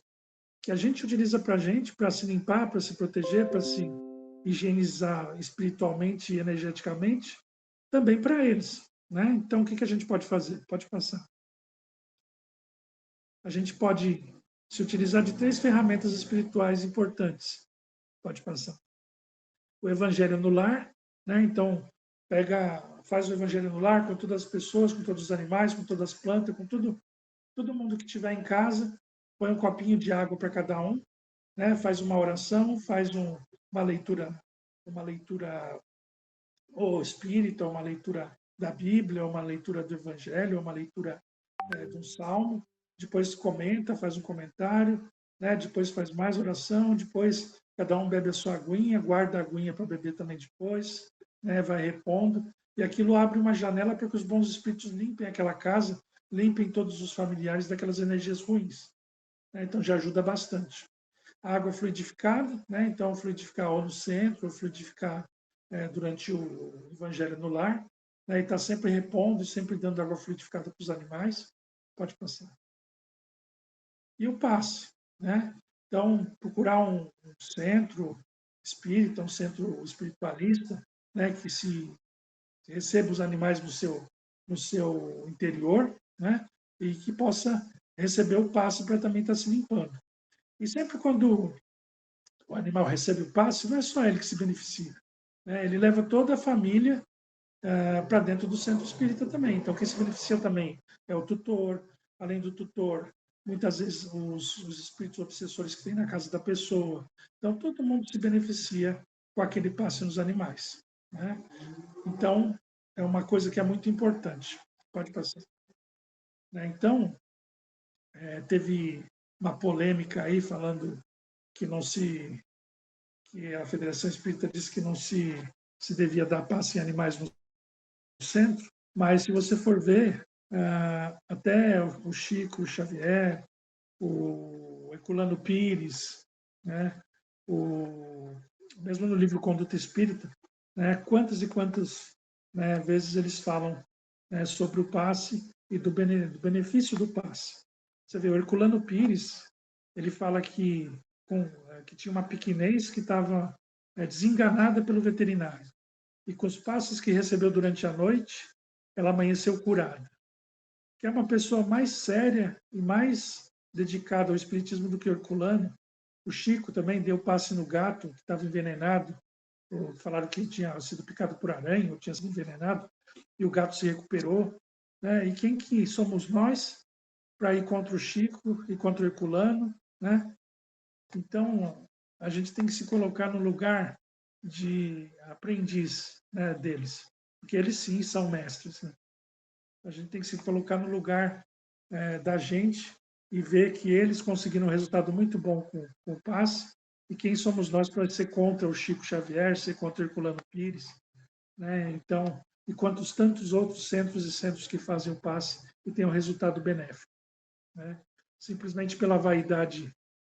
que a gente utiliza para a gente, para se limpar, para se proteger, para se higienizar espiritualmente e energeticamente, também para eles, né? Então, o que a gente pode fazer? Pode passar. A gente pode se utilizar de 3 ferramentas espirituais importantes. Pode passar. O Evangelho no lar, né? Então, faz o Evangelho no lar com todas as pessoas, com todos os animais, com todas as plantas, com todo mundo que estiver em casa, põe um copinho de água para cada um, né? Faz uma oração, faz uma leitura ou espírita, uma leitura da Bíblia, uma leitura do Evangelho, uma leitura de um salmo, depois comenta, faz um comentário, né? Depois faz mais oração, depois cada um bebe a sua aguinha, guarda a aguinha para beber também depois, né? Vai repondo, e aquilo abre uma janela para que os bons espíritos limpem aquela casa, limpem todos os familiares daquelas energias ruins, né? Então já ajuda bastante. A água fluidificada, né? Então fluidificar ou no centro, ou fluidificar durante o Evangelho no lar, né? E está sempre repondo e sempre dando água fluidificada para os animais. Pode passar. E o passe, né? Então, procurar um centro espírita, um centro espiritualista, né? Que se receba os animais no seu interior, né? E que possa receber o passe para também estar se limpando. E sempre quando o animal recebe o passe, não é só ele que se beneficia, né? Ele leva toda a família para dentro do centro espírita também. Então, quem se beneficia também é o tutor, além do tutor, muitas vezes os espíritos obsessores que tem na casa da pessoa. Então, todo mundo se beneficia com aquele passe nos animais, né? Então, é uma coisa que é muito importante. Pode passar. Então, teve uma polêmica aí falando que não se que a Federação Espírita disse que não se devia dar passe em animais no centro, mas se você for ver, até o Chico Xavier, o Herculano Pires, né, mesmo no livro Conduta Espírita, né, quantas e quantas né? Às vezes eles falam, né, sobre o passe e do benefício do passe. Você vê, o Herculano Pires, ele fala que tinha uma pequinez que estava desenganada pelo veterinário. E com os passes que recebeu durante a noite, ela amanheceu curada. Que é uma pessoa mais séria e mais dedicada ao espiritismo do que Herculano. O Chico também deu passe no gato, que estava envenenado. Falaram que tinha sido picado por aranha, ou tinha sido envenenado, e o gato se recuperou. Né? E quem que somos nós para ir contra o Chico e contra o Herculano? Né? Então, a gente tem que se colocar no lugar de aprendiz, né, deles, porque eles sim são mestres. Né? A gente tem que se colocar no lugar da gente e ver que eles conseguiram um resultado muito bom com o passe, e quem somos nós para ser contra o Chico Xavier, ser contra o Herculano Pires, né? Então, e quantos tantos outros centros e centros que fazem o passe e têm um resultado benéfico, né? Simplesmente pela vaidade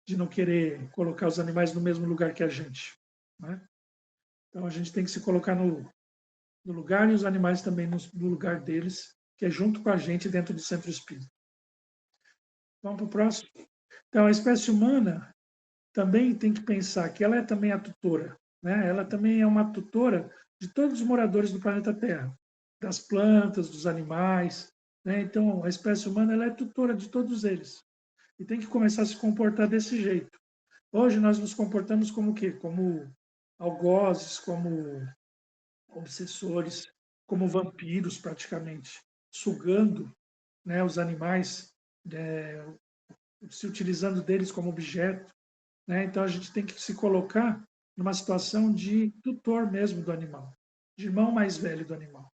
de não querer colocar os animais no mesmo lugar que a gente, né? Então, a gente tem que se colocar no lugar e os animais também no lugar deles, que é junto com a gente dentro de centro espírita. Vamos para o próximo? Então, a espécie humana também tem que pensar que ela é também a tutora, né? Ela também é uma tutora de todos os moradores do planeta Terra, das plantas, dos animais, né? Então, a espécie humana ela é tutora de todos eles e tem que começar a se comportar desse jeito. Hoje nós nos comportamos como o quê? Como algozes, como obsessores, como vampiros praticamente, sugando, né, os animais, é, se utilizando deles como objeto, né? Então a gente tem que se colocar numa situação de tutor mesmo do animal, de irmão mais velho do animal,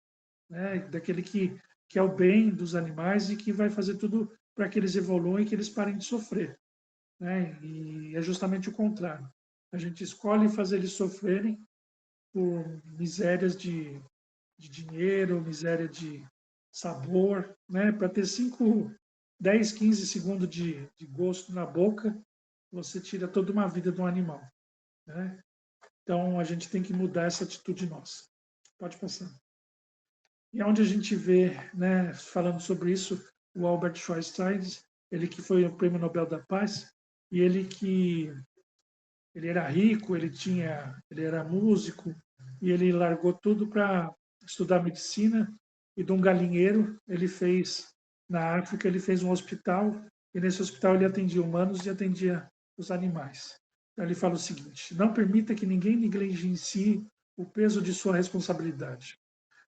né? Daquele que é o bem dos animais e que vai fazer tudo para que eles evoluam e que eles parem de sofrer, né? E é justamente o contrário. A gente escolhe fazer eles sofrerem por misérias de dinheiro, miséria de sabor, né? Para ter 5, 10, 15 segundos de gosto na boca, você tira toda uma vida de um animal, né? Então, a gente tem que mudar essa atitude nossa. Pode passar. E onde a gente vê, né, falando sobre isso, o Albert Schweitzer, ele que foi o Prêmio Nobel da Paz, e ele era rico, ele era músico, e ele largou tudo para estudar medicina, e de um galinheiro ele fez, na África, ele fez um hospital, e nesse hospital ele atendia humanos e atendia os animais. Então ele fala o seguinte: não permita que ninguém negligencie o peso de sua responsabilidade.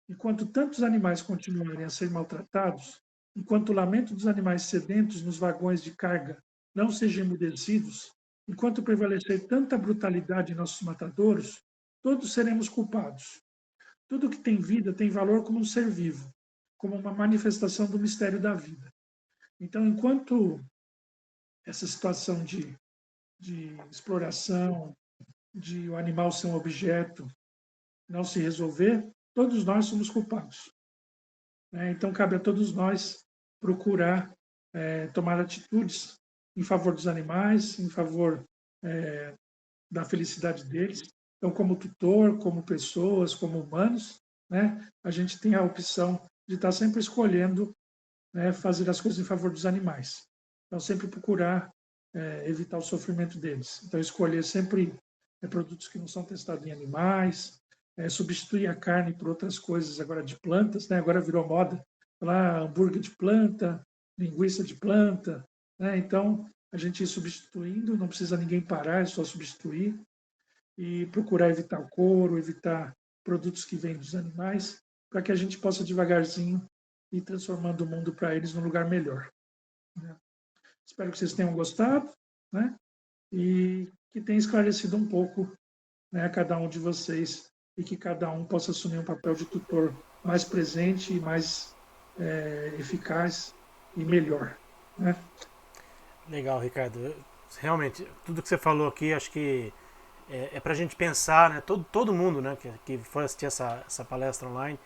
Enquanto tantos animais continuarem a ser maltratados, enquanto o lamento dos animais sedentos nos vagões de carga não sejam emudecidos, enquanto prevalecer tanta brutalidade em nossos matadouros, todos seremos culpados. Tudo que tem vida tem valor como um ser vivo, como uma manifestação do mistério da vida. Então, enquanto essa situação de exploração, de o animal ser um objeto, não se resolver, todos nós somos culpados. Então, cabe a todos nós procurar tomar atitudes em favor dos animais, em favor da felicidade deles. Então, como tutor, como pessoas, como humanos, né, a gente tem a opção de estar sempre escolhendo, né, fazer as coisas em favor dos animais. Então, sempre procurar evitar o sofrimento deles. Então, escolher sempre produtos que não são testados em animais, substituir a carne por outras coisas agora de plantas, né? Agora virou moda falar hambúrguer de planta, linguiça de planta, né? Então, a gente ir substituindo, não precisa ninguém parar, é só substituir e procurar evitar o couro, evitar produtos que vêm dos animais, para que a gente possa devagarzinho ir transformando o mundo para eles num lugar melhor. Né? Espero que vocês tenham gostado, né? E que tenha esclarecido um pouco, né, a cada um de vocês e que cada um possa assumir um papel de tutor mais presente e mais eficaz e melhor, né? Legal, Ricardo. Realmente, tudo que você falou aqui, acho que é para a gente pensar, né? Todo mundo, né, que for assistir essa palestra online,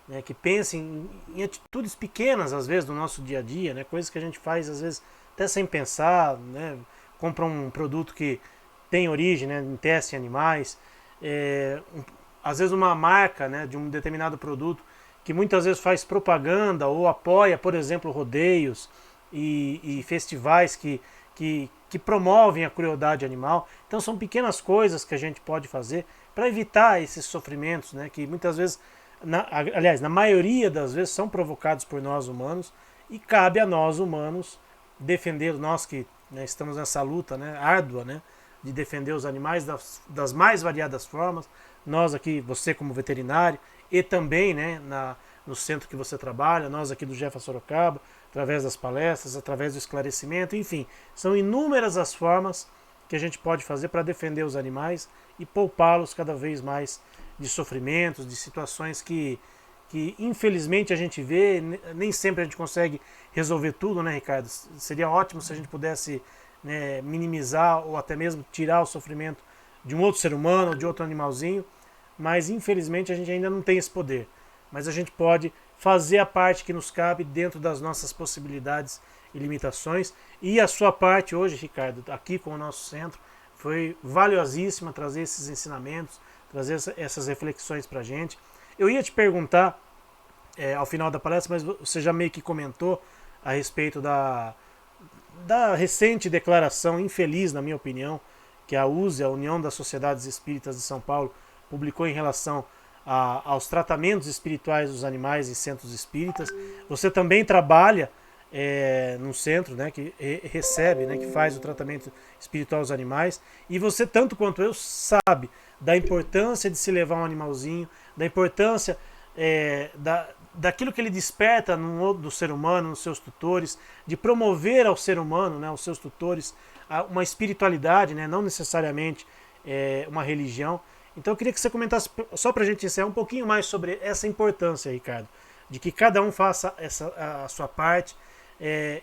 né, que pense em atitudes pequenas, às vezes, do nosso dia a dia, né? Coisas que a gente faz, às vezes, até sem pensar, né? Compra um produto que tem origem, né, em teste em animais. às vezes uma marca, né, de um determinado produto que muitas vezes faz propaganda ou apoia, por exemplo, rodeios e festivais que promovem a crueldade animal. Então são pequenas coisas que a gente pode fazer para evitar esses sofrimentos, né, que muitas vezes, aliás, na maioria das vezes são provocados por nós humanos, e cabe a nós humanos defender, nós que, né, estamos nessa luta, né, árdua, né, de defender os animais das mais variadas formas. Nós aqui, você como veterinário, e também, né, no centro que você trabalha, nós aqui do Jefa Sorocaba, através das palestras, através do esclarecimento, enfim, são inúmeras as formas que a gente pode fazer para defender os animais e poupá-los cada vez mais de sofrimentos, de situações que infelizmente a gente vê, nem sempre a gente consegue resolver tudo, né, Ricardo? Seria ótimo se a gente pudesse, né, minimizar ou até mesmo tirar o sofrimento de um outro ser humano, de outro animalzinho, mas infelizmente a gente ainda não tem esse poder. Mas a gente pode fazer a parte que nos cabe dentro das nossas possibilidades e limitações. E a sua parte hoje, Ricardo, aqui com o nosso centro, foi valiosíssima trazer esses ensinamentos, trazer essas reflexões para a gente. Eu ia te perguntar ao final da palestra, mas você já meio que comentou a respeito da recente declaração infeliz, na minha opinião, que a USE, a União das Sociedades Espíritas de São Paulo, publicou em relação aos tratamentos espirituais dos animais em centros espíritas. Você também trabalha num centro, né, que recebe, né, que faz o tratamento espiritual aos animais, e você, tanto quanto eu, sabe da importância de se levar um animalzinho, da importância daquilo que ele desperta do ser humano, nos seus tutores, de promover ao ser humano, né, aos seus tutores, uma espiritualidade, né, não necessariamente uma religião. Então eu queria que você comentasse, só para a gente encerrar, um pouquinho mais sobre essa importância, Ricardo, de que cada um faça a sua parte,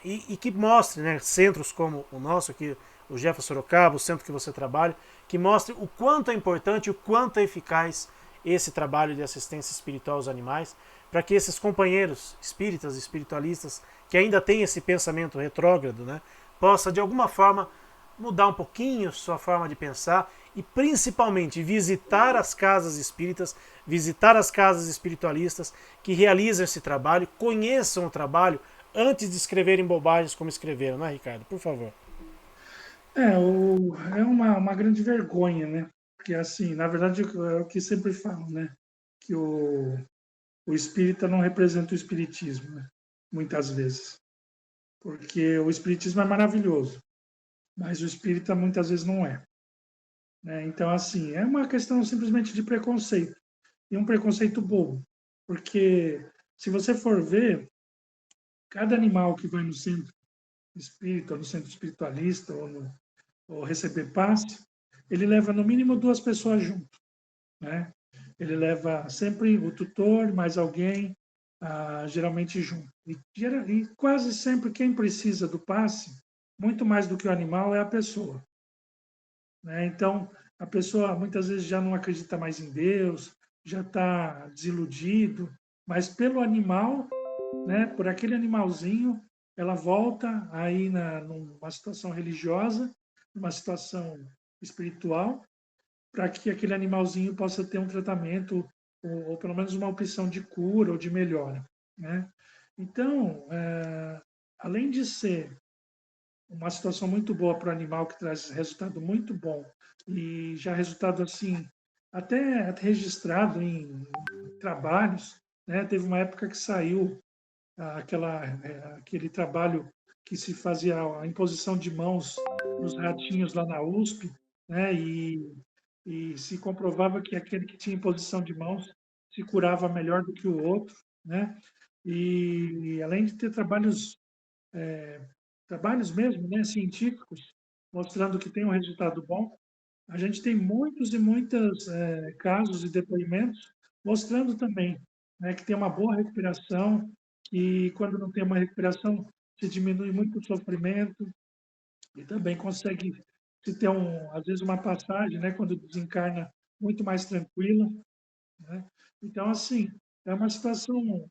e que mostre, né, centros como o nosso aqui, o Jefa Sorocaba, o centro que você trabalha, que mostre o quanto é importante, o quanto é eficaz esse trabalho de assistência espiritual aos animais, para que esses companheiros espíritas, espiritualistas, que ainda têm esse pensamento retrógrado, né, possa de alguma forma mudar um pouquinho sua forma de pensar e principalmente visitar as casas espíritas, visitar as casas espiritualistas que realizam esse trabalho, conheçam o trabalho antes de escreverem bobagens como escreveram, não é, Ricardo? Por favor. É uma grande vergonha, né? Porque, assim, na verdade, é o que sempre falo, né? Que o espírita não representa o espiritismo, né? Muitas vezes. Porque o espiritismo é maravilhoso, mas o espírita muitas vezes não é. Né? Então, assim, é uma questão simplesmente de preconceito. E um preconceito bobo. Porque, se você for ver, cada animal que vai no centro espírita, ou no centro espiritualista, ou receber passe, ele leva no mínimo duas pessoas junto, né? Ele leva sempre o tutor, mais alguém, geralmente junto. E quase sempre quem precisa do passe, muito mais do que o animal, é a pessoa. Né? Então, a pessoa muitas vezes já não acredita mais em Deus, já está desiludido, mas pelo animal, né, por aquele animalzinho, ela volta aí numa situação religiosa, numa situação espiritual, para que aquele animalzinho possa ter um tratamento ou pelo menos uma opção de cura ou de melhora, né? Então, além de ser uma situação muito boa para o animal, que traz resultado muito bom, e já resultado assim, até registrado em trabalhos, né? Teve uma época que saiu aquele trabalho que se fazia a imposição de mãos nos ratinhos lá na USP, né? E se comprovava que aquele que tinha imposição de mãos se curava melhor do que o outro, né? E além de ter trabalhos mesmo, né, científicos, mostrando que tem um resultado bom, a gente tem muitos e muitos casos e depoimentos mostrando também, né, que tem uma boa recuperação, e quando não tem uma recuperação se diminui muito o sofrimento, e também consegue se ter às vezes uma passagem, né, quando desencarna muito mais tranquila, né? Então, assim, é uma situação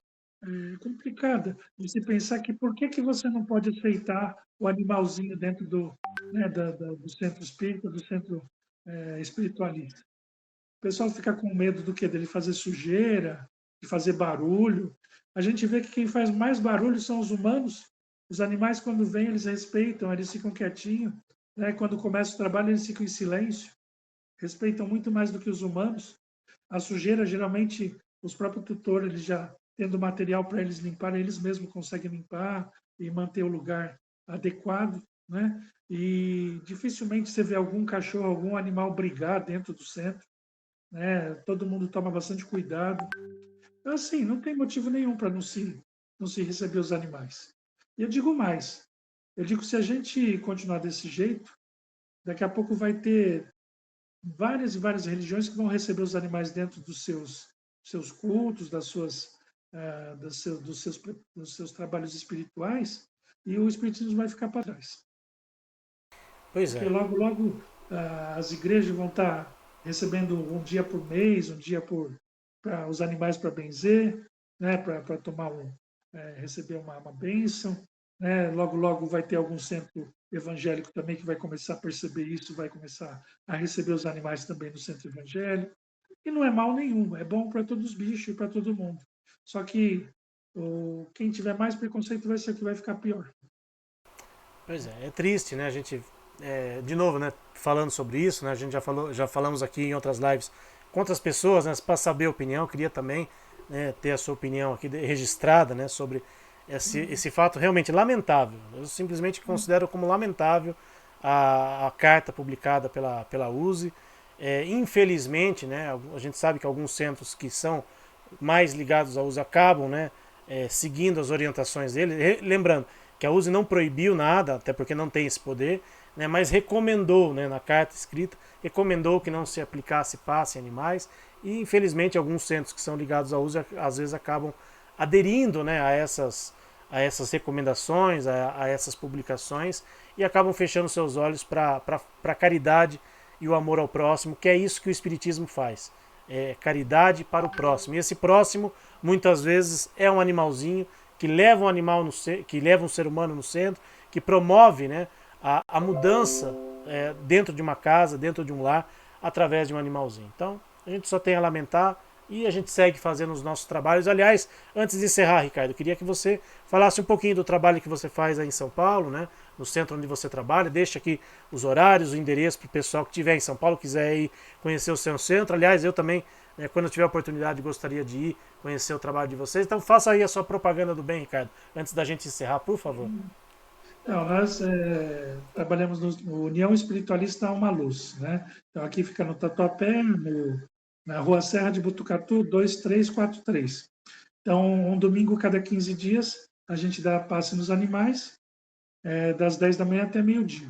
complicada de se pensar que por que você não pode aceitar o animalzinho dentro do, né, do centro espírita, do centro espiritualista. O pessoal fica com medo do quê? Dele fazer sujeira, de fazer barulho. A gente vê que quem faz mais barulho são os humanos. Os animais, quando vêm, eles respeitam, eles ficam quietinhos. Né? Quando começa o trabalho, eles ficam em silêncio. Respeitam muito mais do que os humanos. A sujeira, geralmente, os próprios tutores, eles já tendo material para eles limparem, eles mesmos conseguem limpar e manter o lugar adequado, né? E dificilmente você vê algum cachorro, algum animal brigar dentro do centro, né? Todo mundo toma bastante cuidado. Então, assim, não tem motivo nenhum para não se receber os animais. E eu digo mais, eu digo que se a gente continuar desse jeito, daqui a pouco vai ter várias e várias religiões que vão receber os animais dentro dos seus cultos, dos seus trabalhos espirituais, e o espiritismo vai ficar para trás. Pois Porque é. logo, logo as igrejas vão estar recebendo um dia por mês, um dia para os animais para benzer, né, para tomar receber uma bênção. Né? Logo, logo vai ter algum centro evangélico também que vai começar a perceber isso, vai começar a receber os animais também no centro evangélico. E não é mal nenhum, é bom para todos os bichos e para todo mundo. Só que quem tiver mais preconceito vai ser o que vai ficar pior. Pois é triste, né? A gente, de novo, né, falando sobre isso, né, a gente já falamos aqui em outras lives com outras pessoas, né, para saber a opinião, eu queria também, né, ter a sua opinião aqui registrada, né, sobre esse fato realmente lamentável. Eu simplesmente considero como lamentável a carta publicada pela USE. Infelizmente, né, a gente sabe que alguns centros que são mais ligados à USE acabam, né, seguindo as orientações dele. Lembrando que a USE não proibiu nada, até porque não tem esse poder, né, mas recomendou, né, na carta escrita, recomendou que não se aplicasse passe em animais, e infelizmente alguns centros que são ligados à USE às vezes acabam aderindo, né, a essas recomendações, a essas publicações, e acabam fechando seus olhos para a caridade e o amor ao próximo, que é isso que o Espiritismo faz. É caridade para o próximo. E esse próximo, muitas vezes, é um animalzinho que leva um animal que leva um ser humano no centro, que promove, né, a mudança dentro de uma casa, dentro de um lar, através de um animalzinho. Então, a gente só tem a lamentar e a gente segue fazendo os nossos trabalhos. Aliás, antes de encerrar, Ricardo, eu queria que você falasse um pouquinho do trabalho que você faz aí em São Paulo, né, no centro onde você trabalha. Deixa aqui os horários, o endereço para o pessoal que estiver em São Paulo, quiser ir conhecer o seu centro. Aliás, eu também, quando eu tiver a oportunidade, gostaria de ir conhecer o trabalho de vocês. Então faça aí a sua propaganda do bem, Ricardo, antes da gente encerrar, por favor. Não, nós trabalhamos no União Espiritualista Alma Luz, né? Então aqui fica no Tatuapé, na Rua Serra de Butucatu, 2343. Então, um domingo cada 15 dias, a gente dá passe nos animais, das 10 da manhã até meio-dia.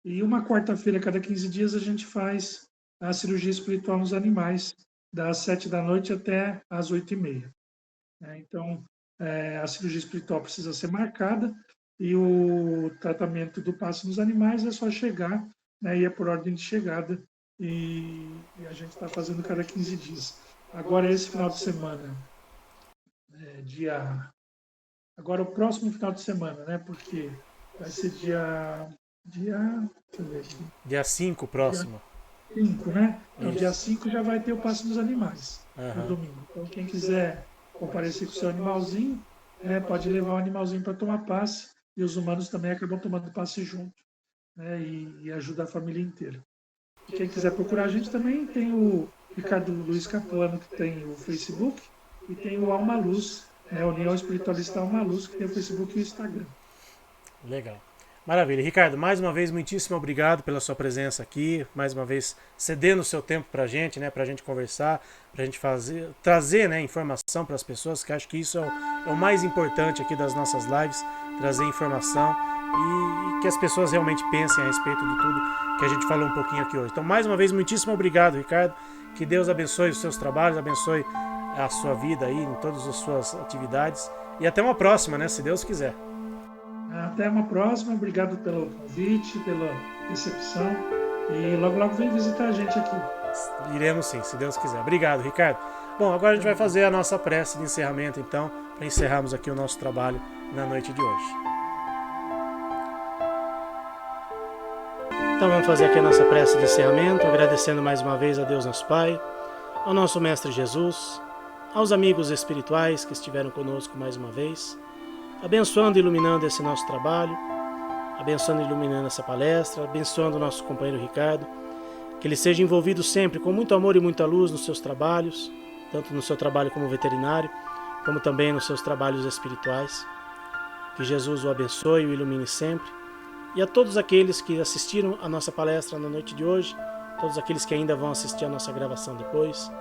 E uma quarta-feira cada 15 dias, a gente faz a cirurgia espiritual nos animais, das 7 da noite até às 8h30. Então, a cirurgia espiritual precisa ser marcada e o tratamento do passe nos animais é só chegar, né, e é por ordem de chegada, e a gente está fazendo cada 15 dias. Agora, esse final de semana, agora o próximo final de semana, né, porque vai ser deixa eu ver aqui, Dia 5 dia próximo. 5, né? Então, dia Isso. 5 já vai ter o passe dos animais, no Aham. domingo. Então, quem quiser comparecer com o seu animalzinho, né, pode levar o animalzinho para tomar passe, e os humanos também acabam tomando passe junto, né, e ajuda a família inteira. E quem quiser procurar a gente também tem o Ricardo Luiz Capuano, que tem o Facebook, e tem o Alma Luz, né, União Espiritualista Alma Luz, que tem o Facebook e o Instagram. Legal. Maravilha. Ricardo, mais uma vez, muitíssimo obrigado pela sua presença aqui, mais uma vez cedendo o seu tempo para a gente, né, para a gente conversar, para a gente trazer, né, informação para as pessoas, que acho que isso é o mais importante aqui das nossas lives, trazer informação e que as pessoas realmente pensem a respeito de tudo que a gente falou um pouquinho aqui hoje. Então, mais uma vez, muitíssimo obrigado, Ricardo. Que Deus abençoe os seus trabalhos, abençoe a sua vida aí, em todas as suas atividades. E até uma próxima, né, se Deus quiser. Até uma próxima, obrigado pelo convite, pela recepção, e logo logo vem visitar a gente aqui. Iremos sim, se Deus quiser. Obrigado, Ricardo. Bom, agora a gente vai fazer a nossa prece de encerramento, então, para encerrarmos aqui o nosso trabalho na noite de hoje. Então vamos fazer aqui a nossa prece de encerramento, agradecendo mais uma vez a Deus nosso Pai, ao nosso Mestre Jesus, aos amigos espirituais que estiveram conosco mais uma vez, abençoando e iluminando esse nosso trabalho, abençoando e iluminando essa palestra, abençoando o nosso companheiro Ricardo, que ele seja envolvido sempre com muito amor e muita luz nos seus trabalhos, tanto no seu trabalho como veterinário, como também nos seus trabalhos espirituais. Que Jesus o abençoe e o ilumine sempre. E a todos aqueles que assistiram a nossa palestra na noite de hoje, todos aqueles que ainda vão assistir a nossa gravação depois,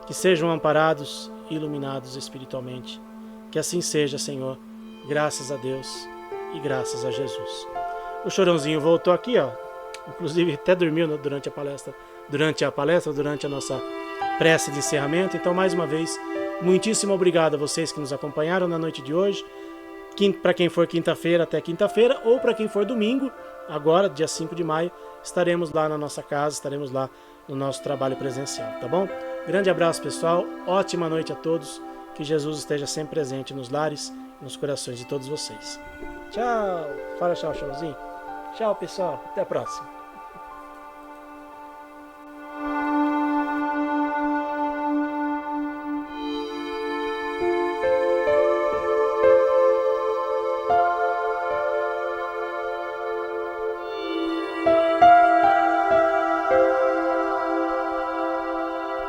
que sejam amparados e iluminados espiritualmente. Que assim seja, Senhor, graças a Deus e graças a Jesus. O Chorãozinho voltou aqui, ó. Inclusive até dormiu durante a nossa prece de encerramento. Então, mais uma vez, muitíssimo obrigado a vocês que nos acompanharam na noite de hoje. Para quem for quinta-feira, até quinta-feira, ou para quem for domingo, agora, dia 5 de maio, estaremos lá na nossa casa, estaremos lá no nosso trabalho presencial, tá bom? Grande abraço, pessoal, ótima noite a todos, que Jesus esteja sempre presente nos lares e nos corações de todos vocês. Tchau! Fala tchau, tchauzinho. Tchau, pessoal, até a próxima.